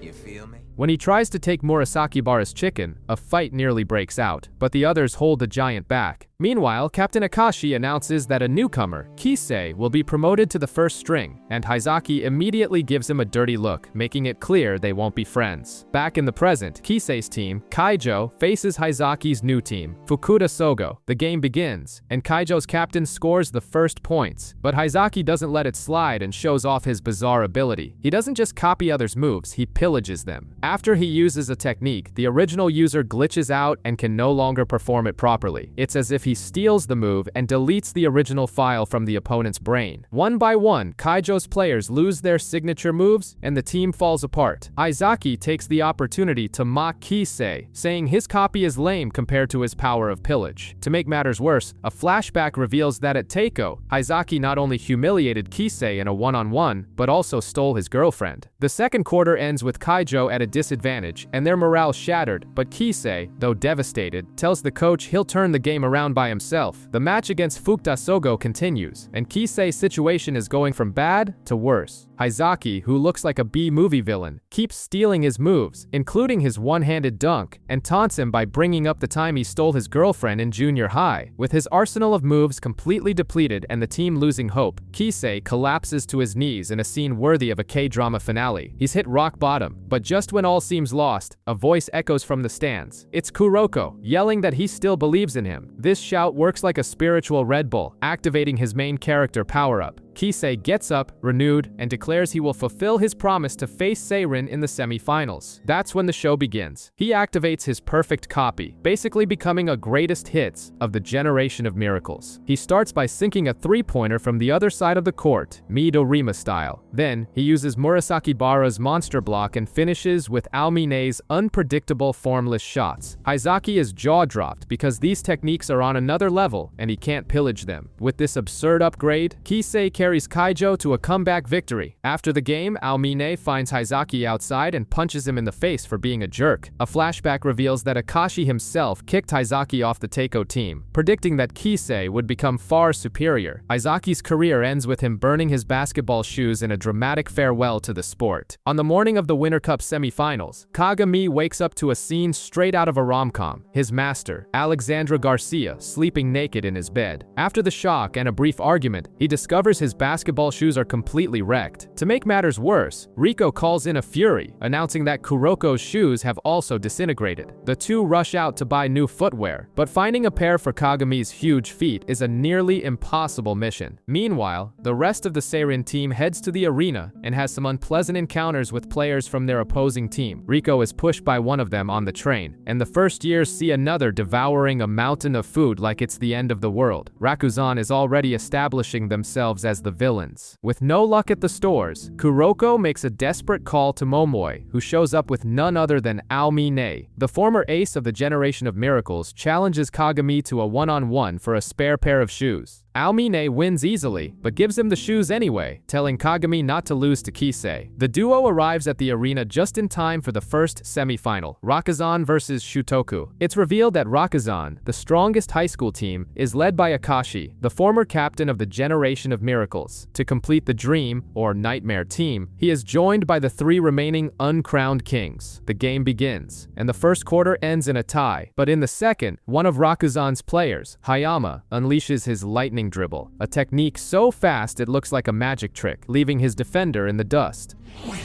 You feel me? When he tries to take Murasakibara's chicken, a fight nearly breaks out, but the others hold the giant back. Meanwhile, Captain Akashi announces that a newcomer, Kisei, will be promoted to the first string, and Haizaki immediately gives him a dirty look, making it clear they won't be friends. Back in the present, Kisei's team, Kaijo, faces Haizaki's new team, Fukuda Sogo. The game begins, and Kaijo's captain scores the first points, but Haizaki doesn't let it slide and shows off his bizarre ability. He doesn't just copy others' moves, he pillages them. After he uses a technique, the original user glitches out and can no longer perform it properly. It's as if he steals the move and deletes the original file from the opponent's brain. One by one, Kaijo's players lose their signature moves, and the team falls apart. Haizaki takes the opportunity to mock Kisei, saying his copy is lame compared to his power of pillage. To make matters worse, a flashback reveals that at Teiko, Haizaki not only humiliated Kisei in a one-on-one, but also stole his girlfriend. The second quarter ends with Kaijo at a disadvantage, and their morale shattered, but Kisei, though devastated, tells the coach he'll turn the game around by himself. The match against Fukuda Sogo continues, and Kisei's situation is going from bad to worse. Haizaki, who looks like a B-movie villain, keeps stealing his moves, including his one-handed dunk, and taunts him by bringing up the time he stole his girlfriend in junior high. With his arsenal of moves completely depleted and the team losing hope, Kisei collapses to his knees in a scene worthy of a K-drama finale. He's hit rock bottom, but just when all seems lost, a voice echoes from the stands. It's Kuroko, yelling that he still believes in him. This shout works like a spiritual Red Bull, activating his main character power-up. Kisei gets up, renewed, and declares he will fulfill his promise to face Seirin in the semi-finals. That's when the show begins. He activates his perfect copy, basically becoming a greatest hits of the Generation of Miracles. He starts by sinking a three-pointer from the other side of the court, Midorima style. Then, he uses Murasakibara's monster block and finishes with Aomine's unpredictable formless shots. Haizaki is jaw-dropped because these techniques are on another level and he can't pillage them. With this absurd upgrade, Kisei carries Kaijo to a comeback victory. After the game, Aomine finds Haizaki outside and punches him in the face for being a jerk. A flashback reveals that Akashi himself kicked Haizaki off the Teiko team, predicting that Kisei would become far superior. Haizaki's career ends with him burning his basketball shoes in a dramatic farewell to the sport. On the morning of the Winter Cup semi-finals, Kagami wakes up to a scene straight out of a rom-com. His master, Alexandra Garcia, sleeping naked in his bed. After the shock and a brief argument, he discovers his basketball shoes are completely wrecked. To make matters worse, Riko calls in a fury, announcing that Kuroko's shoes have also disintegrated. The two rush out to buy new footwear, but finding a pair for Kagami's huge feet is a nearly impossible mission. Meanwhile, the rest of the Seirin team heads to the arena and has some unpleasant encounters with players from their opposing team. Riko is pushed by one of them on the train, and the first years see another devouring a mountain of food like it's the end of the world. Rakuzan is already establishing themselves as the villains. With no luck at the stores, Kuroko makes a desperate call to Momoi, who shows up with none other than Aomine. The former ace of the Generation of Miracles challenges Kagami to a one-on-one for a spare pair of shoes. Aomine wins easily, but gives him the shoes anyway, telling Kagami not to lose to Kisei. The duo arrives at the arena just in time for the first semi-final, Rakuzan vs Shutoku. It's revealed that Rakuzan, the strongest high school team, is led by Akashi, the former captain of the Generation of Miracles. To complete the Dream, or Nightmare team, he is joined by the 3 remaining uncrowned kings. The game begins, and the first quarter ends in a tie, but in the second, one of Rakuzan's players, Hayama, unleashes his lightning dribble, a technique so fast it looks like a magic trick, leaving his defender in the dust. Wait.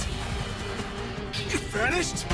You vanished?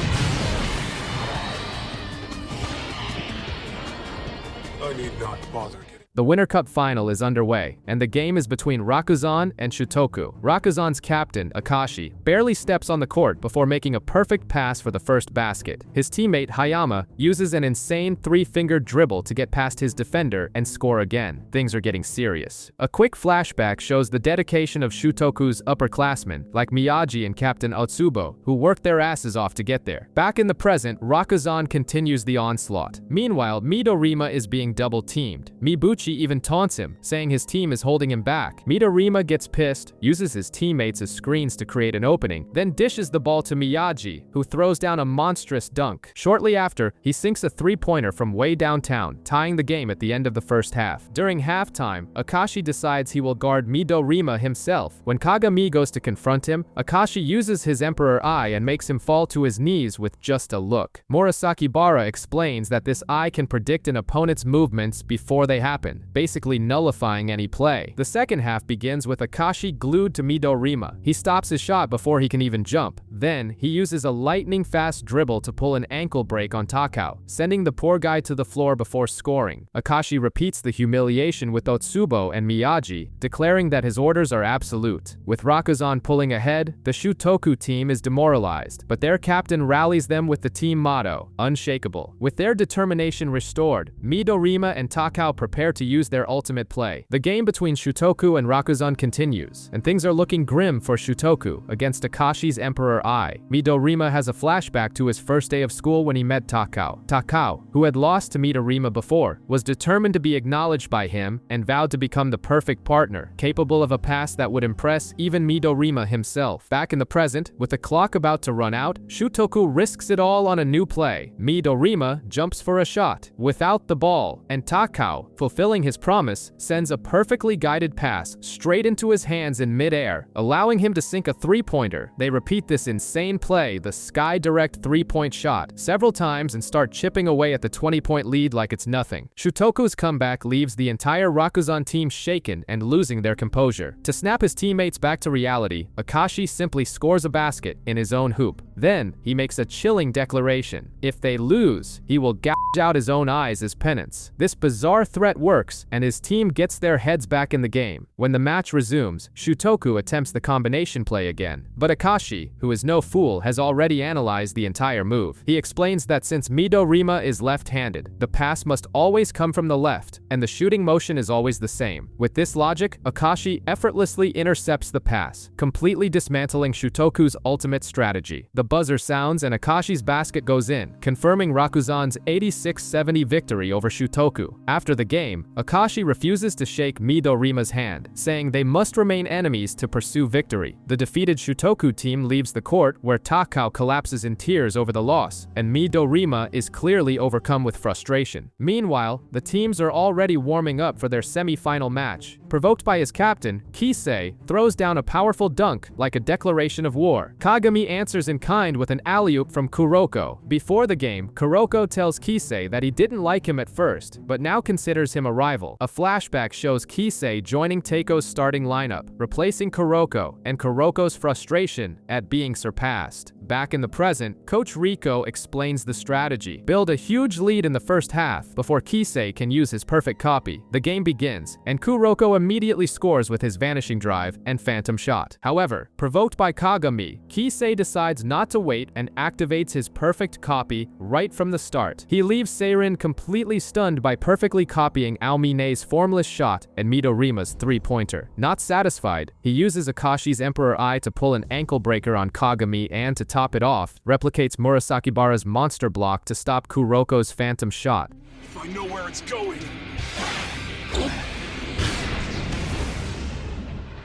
I need not bother getting... The Winter Cup final is underway, and the game is between Rakuzan and Shutoku. Rakuzan's captain, Akashi, barely steps on the court before making a perfect pass for the first basket. His teammate, Hayama, uses an insane 3-finger dribble to get past his defender and score again. Things are getting serious. A quick flashback shows the dedication of Shutoku's upperclassmen, like Miyagi and Captain Otsubo, who worked their asses off to get there. Back in the present, Rakuzan continues the onslaught. Meanwhile, Midorima is being double-teamed. Mibuchi even taunts him, saying his team is holding him back. Midorima gets pissed, uses his teammates as screens to create an opening, then dishes the ball to Miyagi, who throws down a monstrous dunk. Shortly after, he sinks a 3-pointer from way downtown, tying the game at the end of the first half. During halftime, Akashi decides he will guard Midorima himself. When Kagami goes to confront him, Akashi uses his Emperor Eye and makes him fall to his knees with just a look. Murasaki Bara explains that this eye can predict an opponent's movements before they happen, basically nullifying any play. The second half begins with Akashi glued to Midorima. He stops his shot before he can even jump. Then, he uses a lightning-fast dribble to pull an ankle break on Takao, sending the poor guy to the floor before scoring. Akashi repeats the humiliation with Otsubo and Miyagi, declaring that his orders are absolute. With Rakuzan pulling ahead, the Shutoku team is demoralized, but their captain rallies them with the team motto, unshakable. With their determination restored, Midorima and Takao prepare to use their ultimate play. The game between Shutoku and Rakuzan continues, and things are looking grim for Shutoku against Akashi's Emperor Eye. Midorima has a flashback to his first day of school when he met Takao. Takao, who had lost to Midorima before, was determined to be acknowledged by him and vowed to become the perfect partner, capable of a pass that would impress even Midorima himself. Back in the present, with the clock about to run out, Shutoku risks it all on a new play. Midorima jumps for a shot, without the ball, and Takao, fulfilling his promise, sends a perfectly guided pass straight into his hands in mid-air, allowing him to sink a 3-pointer. They repeat this insane play, the Sky Direct 3-point shot, several times and start chipping away at the 20-point lead like it's nothing. Shutoku's comeback leaves the entire Rakuzan team shaken and losing their composure. To snap his teammates back to reality, Akashi simply scores a basket in his own hoop. Then, he makes a chilling declaration. If they lose, he will gouge out his own eyes as penance. This bizarre threat works, and his team gets their heads back in the game. When the match resumes, Shutoku attempts the combination play again. But Akashi, who is no fool, has already analyzed the entire move. He explains that since Midorima is left-handed, the pass must always come from the left, and the shooting motion is always the same. With this logic, Akashi effortlessly intercepts the pass, completely dismantling Shutoku's ultimate strategy. The buzzer sounds and Akashi's basket goes in, confirming Rakuzan's 86-70 victory over Shutoku. After the game, Akashi refuses to shake Midorima's hand, saying they must remain enemies to pursue victory. The defeated Shutoku team leaves the court, where Takao collapses in tears over the loss, and Midorima is clearly overcome with frustration. Meanwhile, the teams are already warming up for their semi-final match. Provoked by his captain, Kisei throws down a powerful dunk like a declaration of war. Kagami answers in kind with an alley-oop from Kuroko. Before the game, Kuroko tells Kisei that he didn't like him at first, but now considers him a rival. A flashback shows Kisei joining Teiko's starting lineup, replacing Kuroko, and Kuroko's frustration at being surpassed. Back in the present, Coach Rico explains the strategy. Build a huge lead in the first half before Kisei can use his perfect copy. The game begins, and Kuroko immediately scores with his vanishing drive and phantom shot. However, provoked by Kagami, Kisei decides not to wait and activates his perfect copy right from the start. He leaves Seirin completely stunned by perfectly copying Aomine's formless shot and Midorima's three-pointer. Not satisfied, he uses Akashi's Emperor Eye to pull an ankle breaker on Kagami and, to top it off, replicates Murasakibara's monster block to stop Kuroko's phantom shot. If I know where it's going,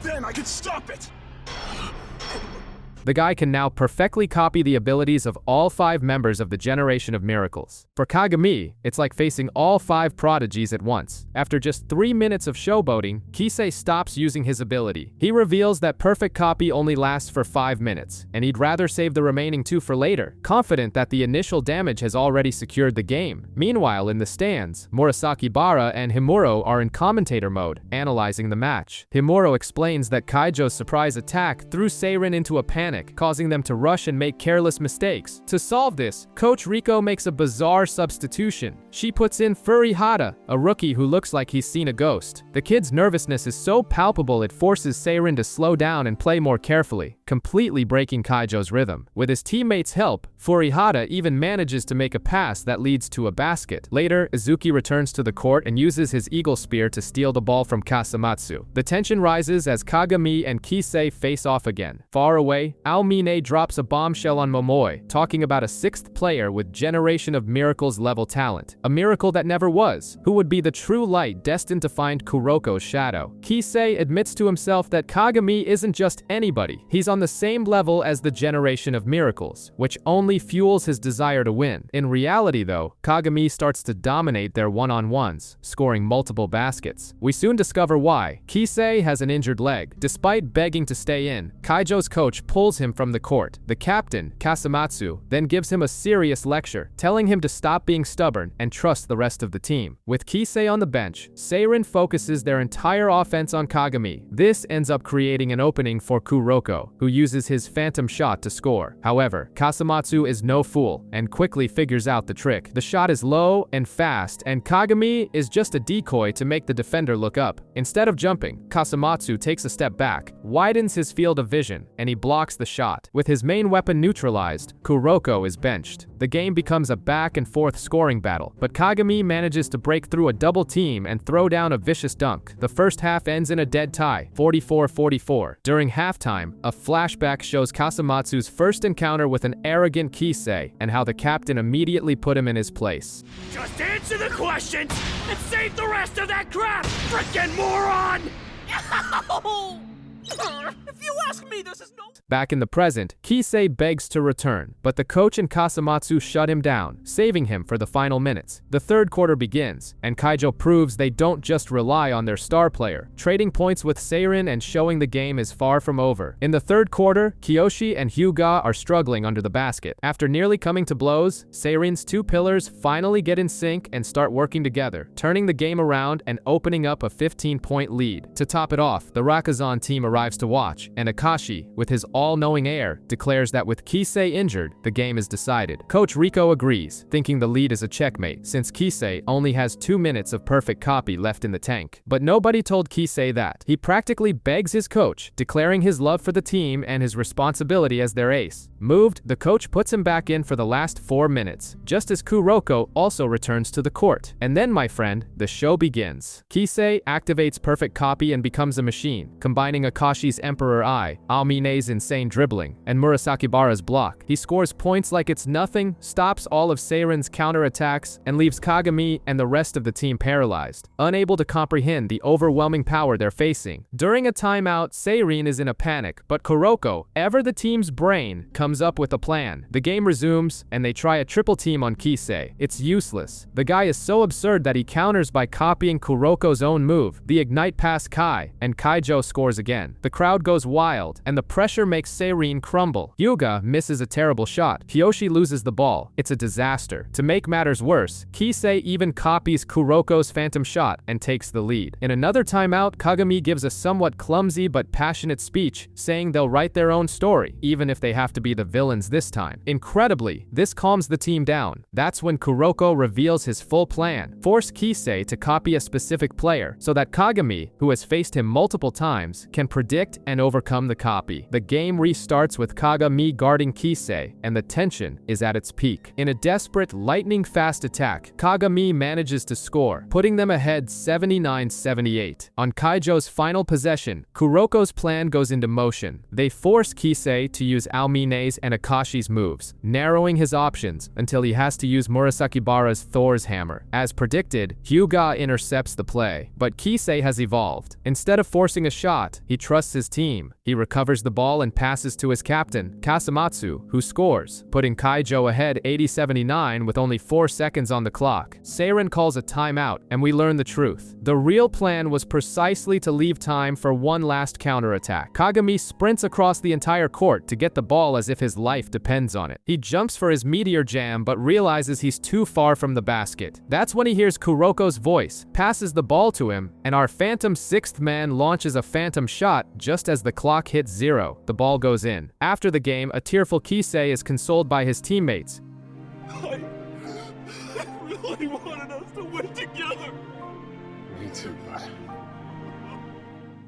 then I can stop it! The guy can now perfectly copy the abilities of all 5 members of the Generation of Miracles. For Kagami, it's like facing all 5 prodigies at once. After just 3 minutes of showboating, Kisei stops using his ability. He reveals that perfect copy only lasts for 5 minutes, and he'd rather save the remaining 2 for later, confident that the initial damage has already secured the game. Meanwhile, in the stands, Murasakibara and Himuro are in commentator mode, analyzing the match. Himuro explains that Kaijo's surprise attack threw Seirin into a panic, causing them to rush and make careless mistakes. To solve this, Coach Rico makes a bizarre substitution. She puts in Furihara, a rookie who looks like he's seen a ghost. The kid's nervousness is so palpable it forces Seirin to slow down and play more carefully, completely breaking Kaijo's rhythm. With his teammates' help, Furihara even manages to make a pass that leads to a basket. Later, Izuki returns to the court and uses his Eagle Spear to steal the ball from Kasamatsu. The tension rises as Kagami and Kisei face off again. Far away, Aomine drops a bombshell on Momoi, talking about a 6th player with Generation of Miracles level talent. A miracle that never was, who would be the true light destined to find Kuroko's shadow. Kisei admits to himself that Kagami isn't just anybody. He's on the same level as the Generation of Miracles, which only fuels his desire to win. In reality though, Kagami starts to dominate their one-on-ones, scoring multiple baskets. We soon discover why. Kisei has an injured leg. Despite begging to stay in, Kaijo's coach pulls him from the court. The captain, Kasamatsu, then gives him a serious lecture, telling him to stop being stubborn and trust the rest of the team. With Kisei on the bench, Seirin focuses their entire offense on Kagami. This ends up creating an opening for Kuroko, who uses his phantom shot to score. However, Kasamatsu is no fool and quickly figures out the trick. The shot is low and fast, and Kagami is just a decoy to make the defender look up. Instead of jumping, Kasamatsu takes a step back, widens his field of vision, and he blocks the shot. With his main weapon neutralized, Kuroko is benched. The game becomes a back-and-forth scoring battle, but Kagami manages to break through a double team and throw down a vicious dunk. The first half ends in a dead tie, 44-44. During halftime, a flashback shows Kasamatsu's first encounter with an arrogant Kisei and how the captain immediately put him in his place. Just answer the questions and save the rest of that crap, frickin' moron! If you ask me, this is no... Back in the present, Kisei begs to return, but the coach and Kasamatsu shut him down, saving him for the final minutes. The third quarter begins, and Kaijo proves they don't just rely on their star player. Trading points with Seirin and showing the game is far from over. In the third quarter, Kiyoshi and Hyuga are struggling under the basket. After nearly coming to blows, Seirin's 2 pillars finally get in sync and start working together, turning the game around and opening up a 15-point lead. To top it off, the Rakuzan team arrives to watch, and Akashi, with his all-knowing air, declares that with Kisei injured, the game is decided. Coach Rico agrees, thinking the lead is a checkmate, since Kisei only has 2 minutes of perfect copy left in the tank. But nobody told Kisei that. He practically begs his coach, declaring his love for the team and his responsibility as their ace. Moved, the coach puts him back in for the last 4 minutes, just as Kuroko also returns to the court. And then, my friend, the show begins. Kisei activates perfect copy and becomes a machine, combining Akashi's Emperor Eye, Aomine's insane dribbling, and Murasakibara's block. He scores points like it's nothing, stops all of Seirin's counterattacks, and leaves Kagami and the rest of the team paralyzed, unable to comprehend the overwhelming power they're facing. During a timeout, Seirin is in a panic, but Kuroko, ever the team's brain, comes up with a plan. The game resumes, and they try a triple team on Kisei. It's useless. The guy is so absurd that he counters by copying Kuroko's own move, the Ignite Pass Kai, and Kaijo scores again. again. The crowd goes wild, and the pressure makes Seirin crumble. Hyuga misses a terrible shot. Kyoshi loses the ball. It's a disaster. To make matters worse, Kisei even copies Kuroko's phantom shot and takes the lead. In another timeout, Kagami gives a somewhat clumsy but passionate speech, saying they'll write their own story, even if they have to be the villains this time. Incredibly, this calms the team down. That's when Kuroko reveals his full plan: force Kisei to copy a specific player, so that Kagami, who has faced him multiple times, can predict and overcome the copy. The game restarts with Kagami guarding Kisei, and the tension is at its peak. In a desperate, lightning-fast attack, Kagami manages to score, putting them ahead 79-78. On Kaijo's final possession, Kuroko's plan goes into motion. They force Kisei to use Aomine's and Akashi's moves, narrowing his options until he has to use Murasakibara's Thor's hammer. As predicted, Hyuga intercepts the play, but Kisei has evolved. Instead of forcing a shot, he trusts his team. He recovers the ball and passes to his captain, Kasamatsu, who scores, putting Kaijo ahead 80-79 with only 4 seconds on the clock. Seirin calls a timeout, and we learn the truth. The real plan was precisely to leave time for one last counterattack. Kagami sprints across the entire court to get the ball as if his life depends on it. He jumps for his meteor jam but realizes he's too far from the basket. That's when he hears Kuroko's voice, passes the ball to him, and our phantom sixth man launches a phantom shot just as the clock hits 0. The ball goes in. After the game, a tearful Kisei is consoled by his teammates. I really wanted us to win together. Me too, bud.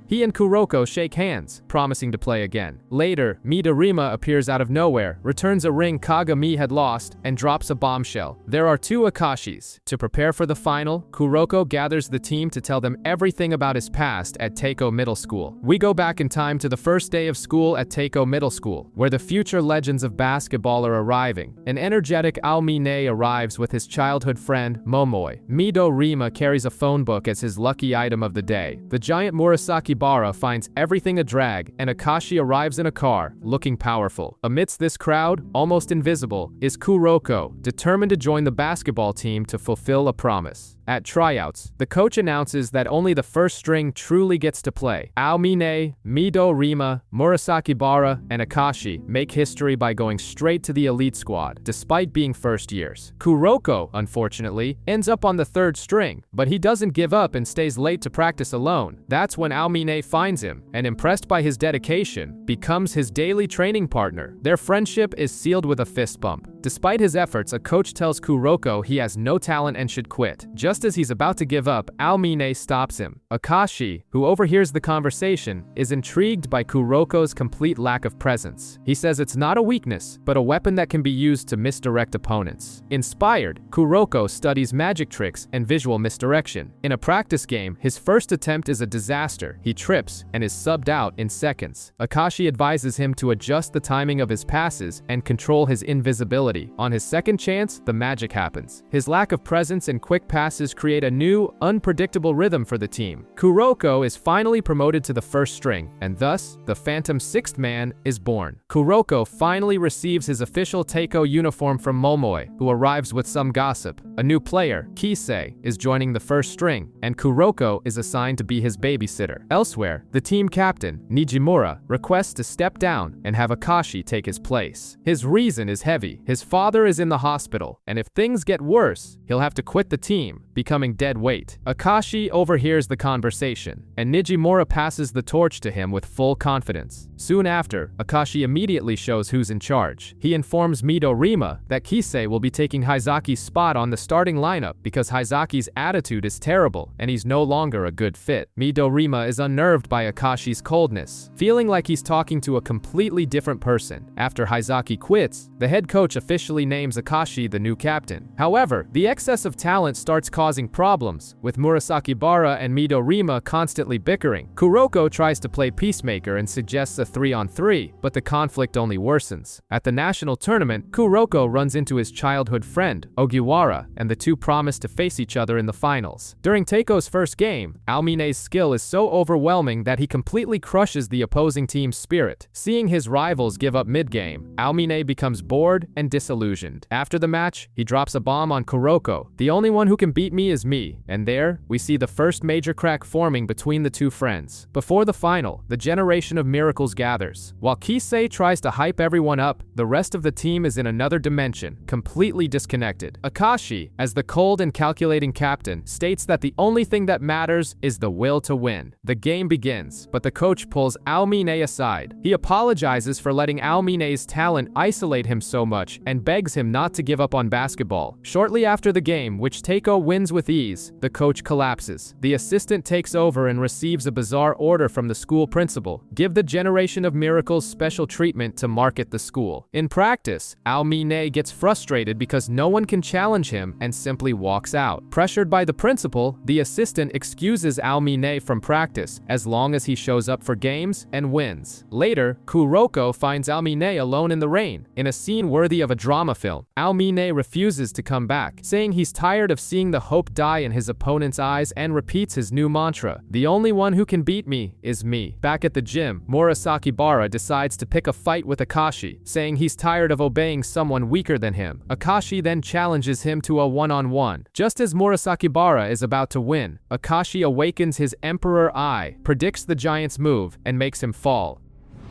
He and Kuroko shake hands, promising to play again. Later, Midorima appears out of nowhere, returns a ring Kagami had lost, and drops a bombshell. There are 2 Akashis. To prepare for the final, Kuroko gathers the team to tell them everything about his past at Teiko Middle School. We go back in time to the first day of school at Teiko Middle School, where the future legends of basketball are arriving. An energetic Aomine arrives with his childhood friend, Momoi. Midorima carries a phone book as his lucky item of the day. The giant Murasaki Bara finds everything a drag, and Akashi arrives in a car, looking powerful. Amidst this crowd, almost invisible, is Kuroko, determined to join the basketball team to fulfill a promise. At tryouts, the coach announces that only the first string truly gets to play. Aomine, Midorima, Murasaki Bara, and Akashi make history by going straight to the elite squad, despite being first years. Kuroko, unfortunately, ends up on the 3rd string, but he doesn't give up and stays late to practice alone. That's when Aomine finds him, and impressed by his dedication, becomes his daily training partner. Their friendship is sealed with a fist bump. Despite his efforts, a coach tells Kuroko he has no talent and should quit. Just as he's about to give up, Aomine stops him. Akashi, who overhears the conversation, is intrigued by Kuroko's complete lack of presence. He says it's not a weakness, but a weapon that can be used to misdirect opponents. Inspired, Kuroko studies magic tricks and visual misdirection. In a practice game, his first attempt is a disaster. He trips and is subbed out in seconds. Akashi advises him to adjust the timing of his passes and control his invisibility. On his second chance, the magic happens. His lack of presence and quick passes create a new, unpredictable rhythm for the team. Kuroko is finally promoted to the 1st string, and thus, the Phantom 6th man is born. Kuroko finally receives his official Teiko uniform from Momoi, who arrives with some gossip. A new player, Kisei, is joining the 1st string, and Kuroko is assigned to be his babysitter. Elsewhere, the team captain, Nijimura, requests to step down and have Akashi take his place. His reason is heavy. His father is in the hospital, and if things get worse, he'll have to quit the team, becoming dead weight. Akashi overhears the conversation, and Nijimura passes the torch to him with full confidence. Soon after, Akashi immediately shows who's in charge. He informs Midorima that Kisei will be taking Hizaki's spot on the starting lineup because Hizaki's attitude is terrible and he's no longer a good fit. Midorima is unnerved by Akashi's coldness, feeling like he's talking to a completely different person. After Hizaki quits, the head coach officially names Akashi the new captain. However, the excess of talent starts causing problems, with Murasaki Bara and Midorima constantly bickering. Kuroko tries to play peacemaker and suggests a 3-on-3, but the conflict only worsens. At the national tournament, Kuroko runs into his childhood friend, Ogiwara, and the two promise to face each other in the finals. During Teiko's first game, Aomine's skill is so overwhelming that he completely crushes the opposing team's spirit. Seeing his rivals give up mid-game, Aomine becomes bored and disillusioned. After the match, he drops a bomb on Kuroko. The only one who can beat me is me, and there, we see the first major crack forming between the two friends. Before the final, the generation of miracles gathers. While Kisei tries to hype everyone up, the rest of the team is in another dimension, completely disconnected. Akashi, as the cold and calculating captain, states that the only thing that matters is the will to win. The game begins, but the coach pulls Aomine aside. He apologizes for letting Aomine's talent isolate him so much and begs him not to give up on basketball. Shortly after the game, which Teiko wins with ease, the coach collapses. The assistant takes over and receives a bizarre order from the school principal: give the Generation of Miracles special treatment to market the school. In practice, Aomine gets frustrated because no one can challenge him and simply walks out. Pressured by the principal, the assistant excuses Aomine from practice as long as he shows up for games and wins. Later, Kuroko finds Aomine alone in the rain. In a scene worthy of a drama film, Aomine refuses to come back, saying he's tired of seeing the hope die in his opponent's eyes and repeats his new mantra: the only one who can beat me is me. Back at the gym, Murasakibara decides to pick a fight with Akashi, saying he's tired of obeying someone weaker than him. Akashi then challenges him to a one-on-one. Just as Murasakibara is about to win, Akashi awakens his Emperor Eye, predicts the giant's move, and makes him fall.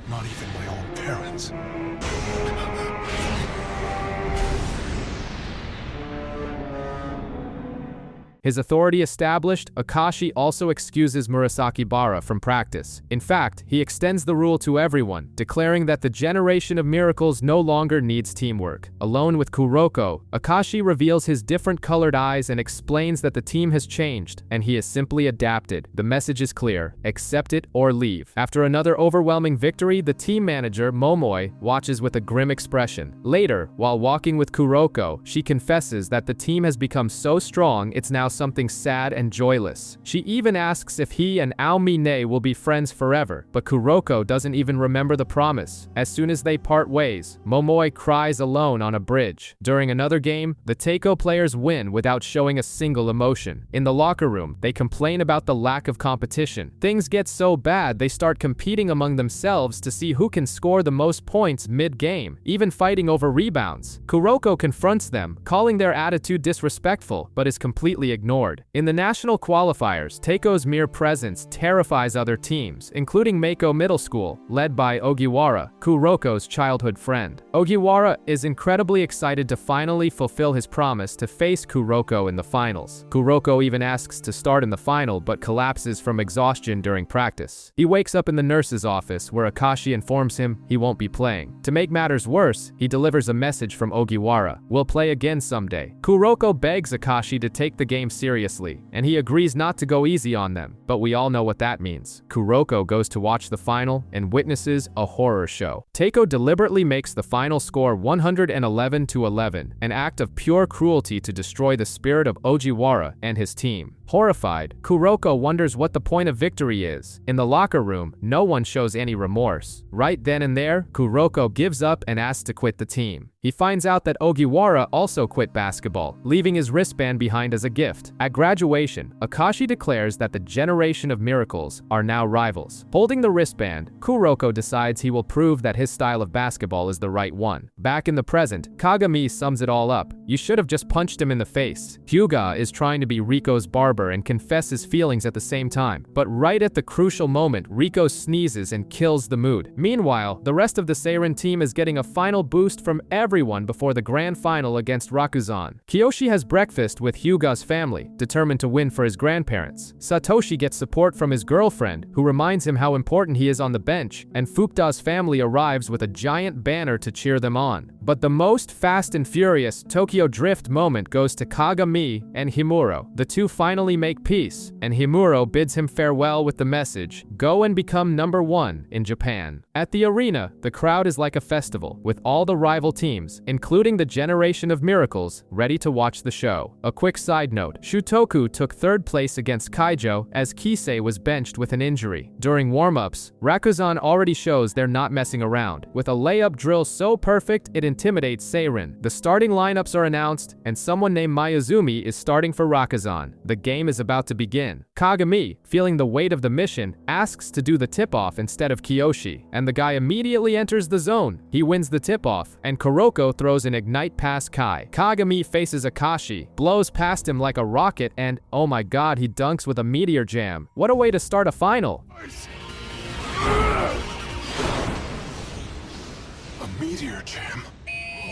Not even my own parents. His authority established, Akashi also excuses Murasakibara from practice. In fact, he extends the rule to everyone, declaring that the Generation of Miracles no longer needs teamwork. Alone with Kuroko, Akashi reveals his different colored eyes and explains that the team has changed, and he is simply adapted. The message is clear: accept it or leave. After another overwhelming victory, the team manager, Momoi, watches with a grim expression. Later, while walking with Kuroko, she confesses that the team has become so strong it's now something sad and joyless. She even asks if he and Aomine will be friends forever, but Kuroko doesn't even remember the promise. As soon as they part ways, Momoi cries alone on a bridge. During another game, the Teiko players win without showing a single emotion. In the locker room, they complain about the lack of competition. Things get so bad they start competing among themselves to see who can score the most points mid-game, even fighting over rebounds. Kuroko confronts them, calling their attitude disrespectful, but is completely ignored. In the national qualifiers, Teiko's mere presence terrifies other teams, including Mako Middle School, led by Ogiwara, Kuroko's childhood friend. Ogiwara is incredibly excited to finally fulfill his promise to face Kuroko in the finals. Kuroko even asks to start in the final but collapses from exhaustion during practice. He wakes up in the nurse's office where Akashi informs him he won't be playing. To make matters worse, he delivers a message from Ogiwara: "We'll play again someday." Kuroko begs Akashi to take the game seriously, and he agrees not to go easy on them, but we all know what that means. Kuroko goes to watch the final and witnesses a horror show. Teiko deliberately makes the final score 111-11, an act of pure cruelty to destroy the spirit of Ogiwara and his team. Horrified, Kuroko wonders what the point of victory is. In the locker room, no one shows any remorse. Right then and there, Kuroko gives up and asks to quit the team. He finds out that Ogiwara also quit basketball, leaving his wristband behind as a gift. At graduation, Akashi declares that the Generation of Miracles are now rivals. Holding the wristband, Kuroko decides he will prove that his style of basketball is the right one. Back in the present, Kagami sums it all up: "You should have just punched him in the face." Hyuga is trying to be Riko's barber and confess his feelings at the same time, but right at the crucial moment, Riko sneezes and kills the mood. Meanwhile, the rest of the Seirin team is getting a final boost from everyone before the grand final against Rakuzan. Kiyoshi has breakfast with Hyuga's family, determined to win for his grandparents. Satoshi gets support from his girlfriend, who reminds him how important he is on the bench, and Fukuda's family arrives with a giant banner to cheer them on. But the most Fast and Furious Tokyo Drift moment goes to Kagami and Himuro. The two finally make peace, and Himuro bids him farewell with the message: "Go and become #1 in Japan." At the arena, the crowd is like a festival, with all the rival teams, including the Generation of Miracles, ready to watch the show. A quick side note: Shutoku took third place against Kaijo as Kisei was benched with an injury. During warm-ups, Rakuzan already shows they're not messing around, with a layup drill so perfect it intimidates Seirin. The starting lineups are announced, and someone named Mayuzumi is starting for Rakuzan. The game is about to begin. Kagami, feeling the weight of the mission, asks to do the tip-off instead of Kiyoshi, and the guy immediately enters the zone. He wins the tip-off, and Kuroko throws an ignite past Kai. Kagami faces Akashi, blows past him like a rocket, and oh my god, he dunks with a meteor jam. What a way to start a final! A meteor jam?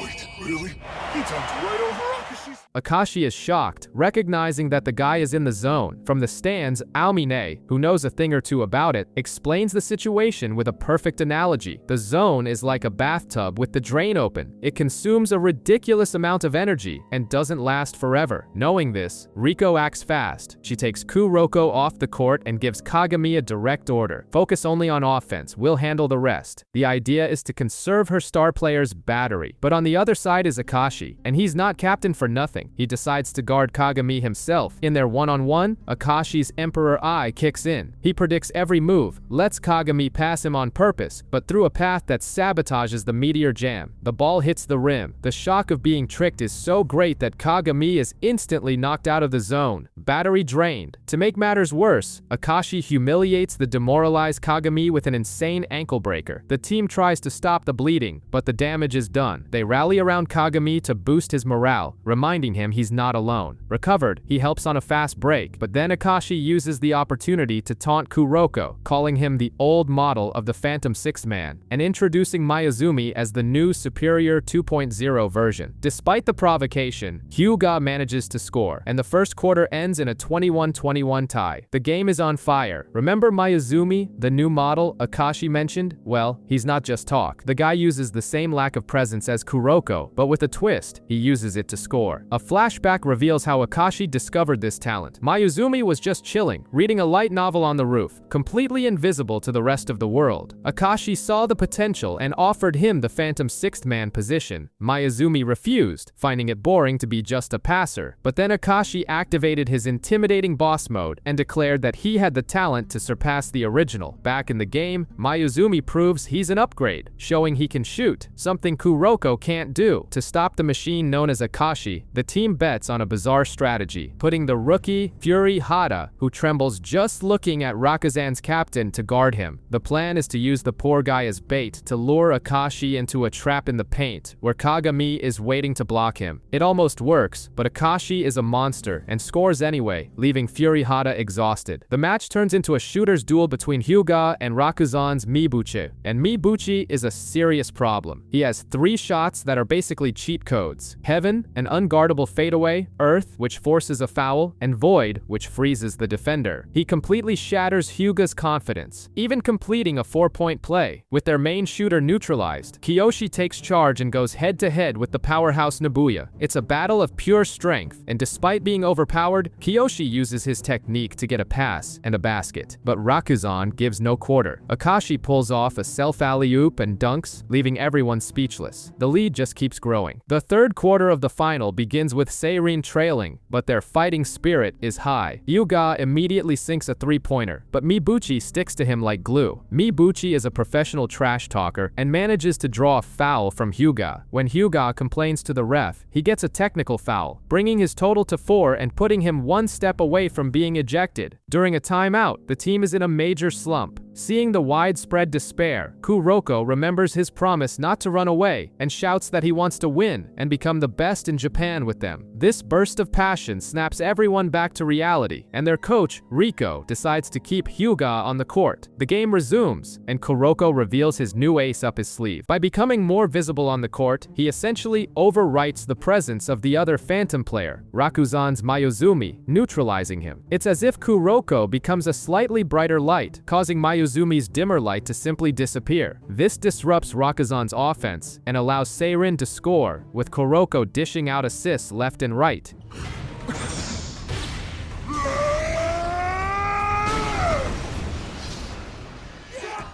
Wait, really? He dunked right over Akashi's... Akashi is shocked, recognizing that the guy is in the zone. From the stands, Aomine, who knows a thing or two about it, explains the situation with a perfect analogy. The zone is like a bathtub with the drain open. It consumes a ridiculous amount of energy and doesn't last forever. Knowing this, Riko acts fast. She takes Kuroko off the court and gives Kagami a direct order. Focus only on offense, we'll handle the rest. The idea is to conserve her star player's battery. But on the other side is Akashi, and he's not captain for nothing. He decides to guard Kagami himself. In their one-on-one, Akashi's Emperor Eye kicks in. He predicts every move, lets Kagami pass him on purpose, but through a path that sabotages the meteor jam. The ball hits the rim. The shock of being tricked is so great that Kagami is instantly knocked out of the zone. Battery drained. To make matters worse, Akashi humiliates the demoralized Kagami with an insane ankle breaker. The team tries to stop the bleeding, but the damage is done. They rally around Kagami to boost his morale, reminding him he's not alone. Recovered, he helps on a fast break, but then Akashi uses the opportunity to taunt Kuroko, calling him the old model of the Phantom Sixth Man, and introducing Mayuzumi as the new superior 2.0 version. Despite the provocation, Hyuga manages to score, and the first quarter ends in a 21-21 tie. The game is on fire. Remember Mayuzumi, the new model Akashi mentioned? Well, he's not just talk. The guy uses the same lack of presence as Kuroko, but with a twist, he uses it to score. A flashback reveals how Akashi discovered this talent. Mayuzumi was just chilling, reading a light novel on the roof, completely invisible to the rest of the world. Akashi saw the potential and offered him the Phantom Sixth Man position. Mayuzumi refused, finding it boring to be just a passer, but then Akashi activated his intimidating boss mode and declared that he had the talent to surpass the original. Back in the game, Mayuzumi proves he's an upgrade, showing he can shoot, something Kuroko can't do. To stop the machine known as Akashi, the team bets on a bizarre strategy, putting the rookie, Fury Hada, who trembles just looking at Rakuzan's captain, to guard him. The plan is to use the poor guy as bait to lure Akashi into a trap in the paint, where Kagami is waiting to block him. It almost works, but Akashi is a monster and scores anyway, leaving Fury Hada exhausted. The match turns into a shooter's duel between Hyuga and Rakuzan's Mibuchi, and Mibuchi is a serious problem. He has 3 shots that are basically cheat codes: Heaven, an unguardable fadeaway; Earth, which forces a foul; and Void, which freezes the defender. He completely shatters Hyuga's confidence, even completing a 4-point play. With their main shooter neutralized, Kiyoshi takes charge and goes head-to-head with the powerhouse Nabuya. It's a battle of pure strength, and despite being overpowered, Kiyoshi uses his technique to get a pass and a basket. But Rakuzan gives no quarter. Akashi pulls off a self-alley-oop and dunks, leaving everyone speechless. The lead just keeps growing. The third quarter of the final begins with Seirin trailing, but their fighting spirit is high. Hyuga immediately sinks a 3-pointer, but Mibuchi sticks to him like glue. Mibuchi is a professional trash talker and manages to draw a foul from Hyuga. When Hyuga complains to the ref, he gets a technical foul, bringing his total to 4 and putting him 1 step away from being ejected. During a timeout, the team is in a major slump. Seeing the widespread despair, Kuroko remembers his promise not to run away and shouts that he wants to win and become the best in Japan with them. This burst of passion snaps everyone back to reality, and their coach, Riko, decides to keep Hyuga on the court. The game resumes, and Kuroko reveals his new ace up his sleeve. By becoming more visible on the court, he essentially overwrites the presence of the other Phantom player, Rakuzan's Mayuzumi, neutralizing him. It's as if Kuroko becomes a slightly brighter light, causing Mayuzumi's dimmer light to simply disappear. This disrupts Rakuzan's offense and allows Seirin to score, with Kuroko dishing out assists left and right.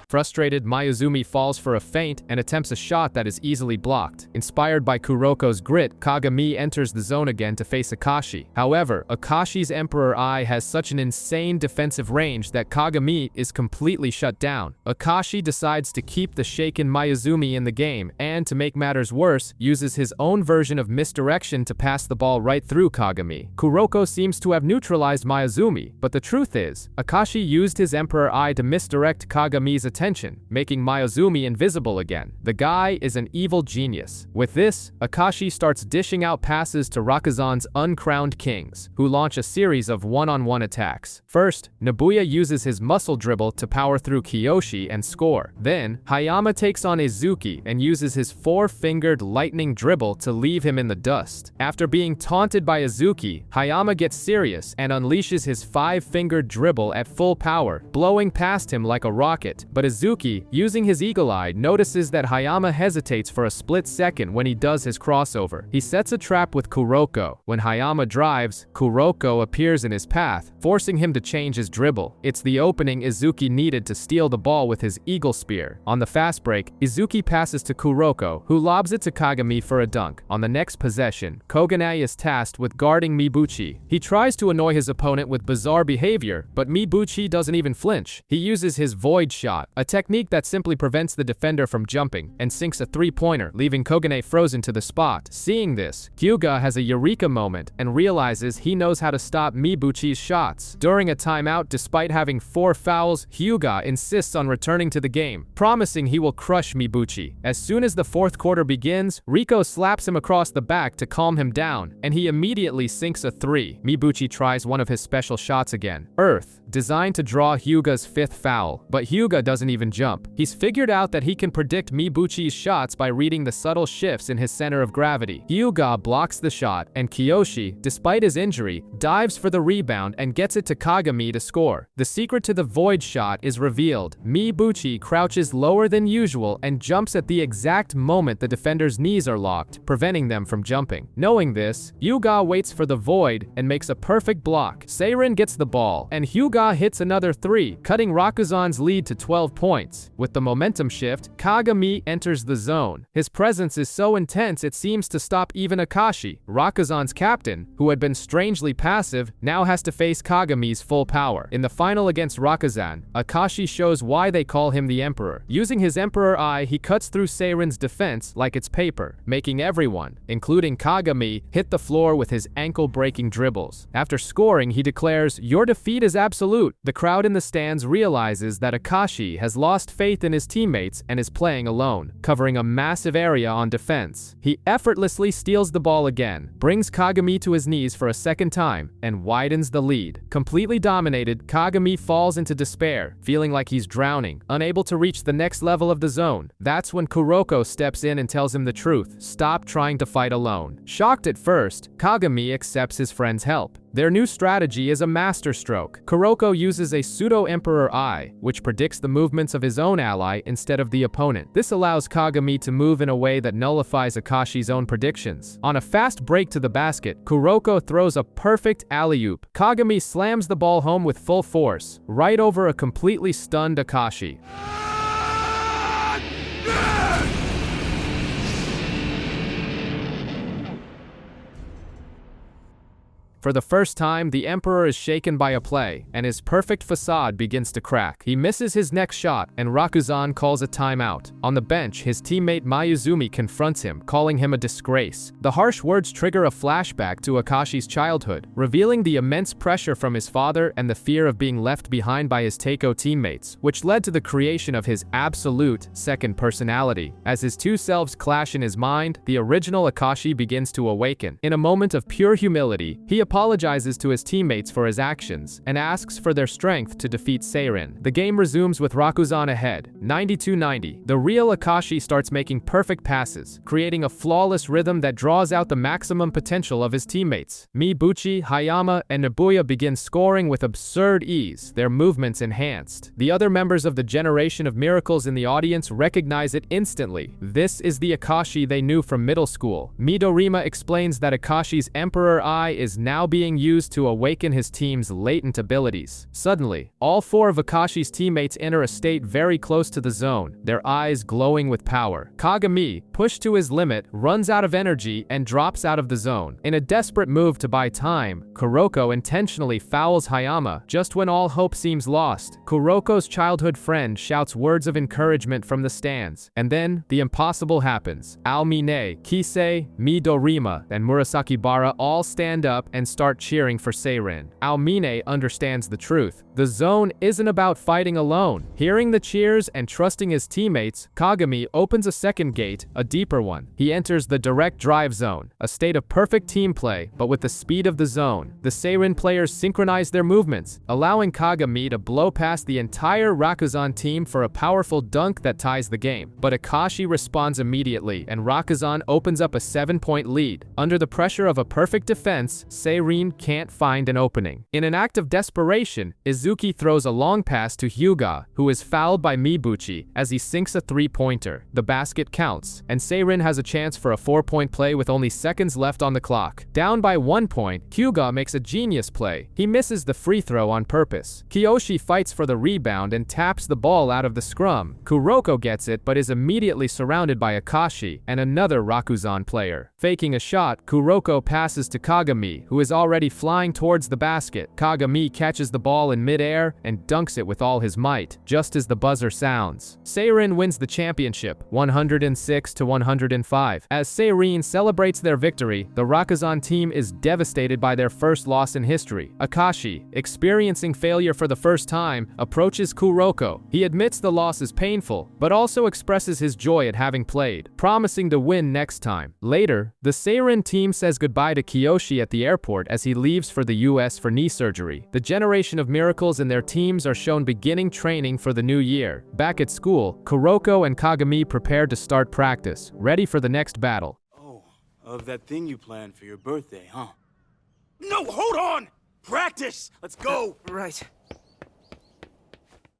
Frustrated, Mayuzumi falls for a feint and attempts a shot that is easily blocked. Inspired by Kuroko's grit, Kagami enters the zone again to face Akashi. However, Akashi's Emperor Eye has such an insane defensive range that Kagami is completely shut down. Akashi decides to keep the shaken Mayuzumi in the game and, to make matters worse, uses his own version of misdirection to pass the ball right through Kagami. Kuroko seems to have neutralized Mayuzumi, but the truth is, Akashi used his Emperor Eye to misdirect Kagami's attention, making Mayuzumi invisible again. The guy is an evil genius. With this, Akashi starts dishing out passes to Rakuzan's uncrowned kings, who launch a series of one-on-one attacks. First, Nabuya uses his muscle dribble to power through Kiyoshi and score. Then, Hayama takes on Izuki and uses his four-fingered lightning dribble to leave him in the dust. After being taunted by Izuki, Hayama gets serious and unleashes his five-fingered dribble at full power, blowing past him like a rocket. But Izuki, using his eagle eye, notices that Hayama hesitates for a split second when he does his crossover. He sets a trap with Kuroko. When Hayama drives, Kuroko appears in his path, forcing him to change his dribble. It's the opening Izuki needed to steal the ball with his eagle spear. On the fast break, Izuki passes to Kuroko, who lobs it to Kagami for a dunk. On the next possession, Koganai is tasked with guarding Mibuchi. He tries to annoy his opponent with bizarre behavior, but Mibuchi doesn't even flinch. He uses his void shot, a technique that simply prevents the defender from jumping, and sinks a three-pointer, leaving Koganai frozen to the spot. Seeing this, Hyuga has a eureka moment and realizes he knows how to stop Mibuchi's shots. During a timeout, despite having 4 fouls, Hyuga insists on returning to the game, promising he will crush Mibuchi. As soon as the fourth quarter begins, Riko slaps him across the back to calm him down, and he immediately sinks a 3. Mibuchi tries one of his special shots again, Earth, designed to draw Hyuga's 5th foul, but Hyuga doesn't even jump. He's figured out that he can predict Mibuchi's shots by reading the subtle shifts in his center of gravity. Hyuga blocks the shot, and Kiyoshi, despite his injury, dives for the rebound and gets it to Kagami to score. The secret to the void shot is revealed. Mibuchi crouches lower than usual and jumps at the exact moment the defender's knees are locked, preventing them from jumping. Knowing this, Hyuga waits for the void and makes a perfect block. Seirin gets the ball, and Hyuga hits another 3, cutting Rakuzan's lead to 12 points. With the momentum shift, Kagami enters the zone. His presence is so intense it seems to stop even Akashi. Rakuzan's captain, who had been strangely passive, now has to face Kagami's full power. In the final against Rakuzan, Akashi shows why they call him the Emperor. Using his Emperor Eye, he cuts through Seirin's defense like it's paper, making everyone, including Kagami, hit the floor with his ankle-breaking dribbles. After scoring, he declares, "Your defeat is absolute." The crowd in the stands realizes that Akashi has lost faith in his teammates and is playing alone, covering a massive area on defense. He effortlessly steals the ball again, brings Kagami to his knees for a second time, and widens the lead. Completely dominated, Kagami falls into despair, feeling like he's drowning, unable to reach the next level of the zone. That's when Kuroko steps in and tells him the truth: stop trying to fight alone. Shocked at first, Kagami accepts his friend's help. Their new strategy is a masterstroke. Kuroko uses a pseudo-Emperor Eye, which predicts the movements of his own ally instead of the opponent. This allows Kagami to move in a way that nullifies Akashi's own predictions. On a fast break to the basket, Kuroko throws a perfect alley-oop. Kagami slams the ball home with full force, right over a completely stunned Akashi. For the first time, the Emperor is shaken by a play, and his perfect facade begins to crack. He misses his next shot, and Rakuzan calls a timeout. On the bench, his teammate Mayuzumi confronts him, calling him a disgrace. The harsh words trigger a flashback to Akashi's childhood, revealing the immense pressure from his father and the fear of being left behind by his Teiko teammates, which led to the creation of his absolute second personality. As his two selves clash in his mind, the original Akashi begins to awaken. In a moment of pure humility, he apologizes to his teammates for his actions and asks for their strength to defeat Seirin. The game resumes with Rakuzan ahead, 92-90. The real Akashi starts making perfect passes, creating a flawless rhythm that draws out the maximum potential of his teammates. Mibuchi, Hayama, and Nabuya begin scoring with absurd ease, their movements enhanced. The other members of the Generation of Miracles in the audience recognize it instantly. This is the Akashi they knew from middle school. Midorima explains that Akashi's Emperor Eye is now now being used to awaken his team's latent abilities. Suddenly, all 4 of Akashi's teammates enter a state very close to the zone, their eyes glowing with power. Kagami, pushed to his limit, runs out of energy and drops out of the zone. In a desperate move to buy time, Kuroko intentionally fouls Hayama just when all hope seems lost. Kuroko's childhood friend shouts words of encouragement from the stands, and then the impossible happens. Aomine, Kisei, Midorima, and Murasakibara all stand up and start cheering for Seirin. Aomine understands the truth. The zone isn't about fighting alone. Hearing the cheers and trusting his teammates, Kagami opens a second gate, a deeper one. He enters the direct drive zone, a state of perfect team play, but with the speed of the zone. The Seirin players synchronize their movements, allowing Kagami to blow past the entire Rakuzan team for a powerful dunk that ties the game. But Akashi responds immediately, and Rakuzan opens up a 7-point lead. Under the pressure of a perfect defense, Seirin can't find an opening. In an act of desperation, Izuki throws a long pass to Hyuga, who is fouled by Mibuchi as he sinks a 3-pointer. The basket counts, and Seirin has a chance for a 4-point play with only seconds left on the clock. Down by 1 point, Hyuga makes a genius play. He misses the free throw on purpose. Kiyoshi fights for the rebound and taps the ball out of the scrum. Kuroko gets it but is immediately surrounded by Akashi and another Rakuzan player. Faking a shot, Kuroko passes to Kagami, who is already flying towards the basket. Kagami catches the ball in midair and dunks it with all his might, just as the buzzer sounds. Seirin wins the championship, 106-105. As Seirin celebrates their victory, the Rakuzan team is devastated by their first loss in history. Akashi, experiencing failure for the first time, approaches Kuroko. He admits the loss is painful, but also expresses his joy at having played, promising to win next time. Later, the Seirin team says goodbye to Kiyoshi at the airport as he leaves for the US for knee surgery. The generation of miracles in their teams are shown beginning training for the new year. Back at school, Kuroko and Kagami prepare to start practice, ready for the next battle. Oh, of that thing you planned for your birthday, huh? No, hold on! Practice! Let's go! Right.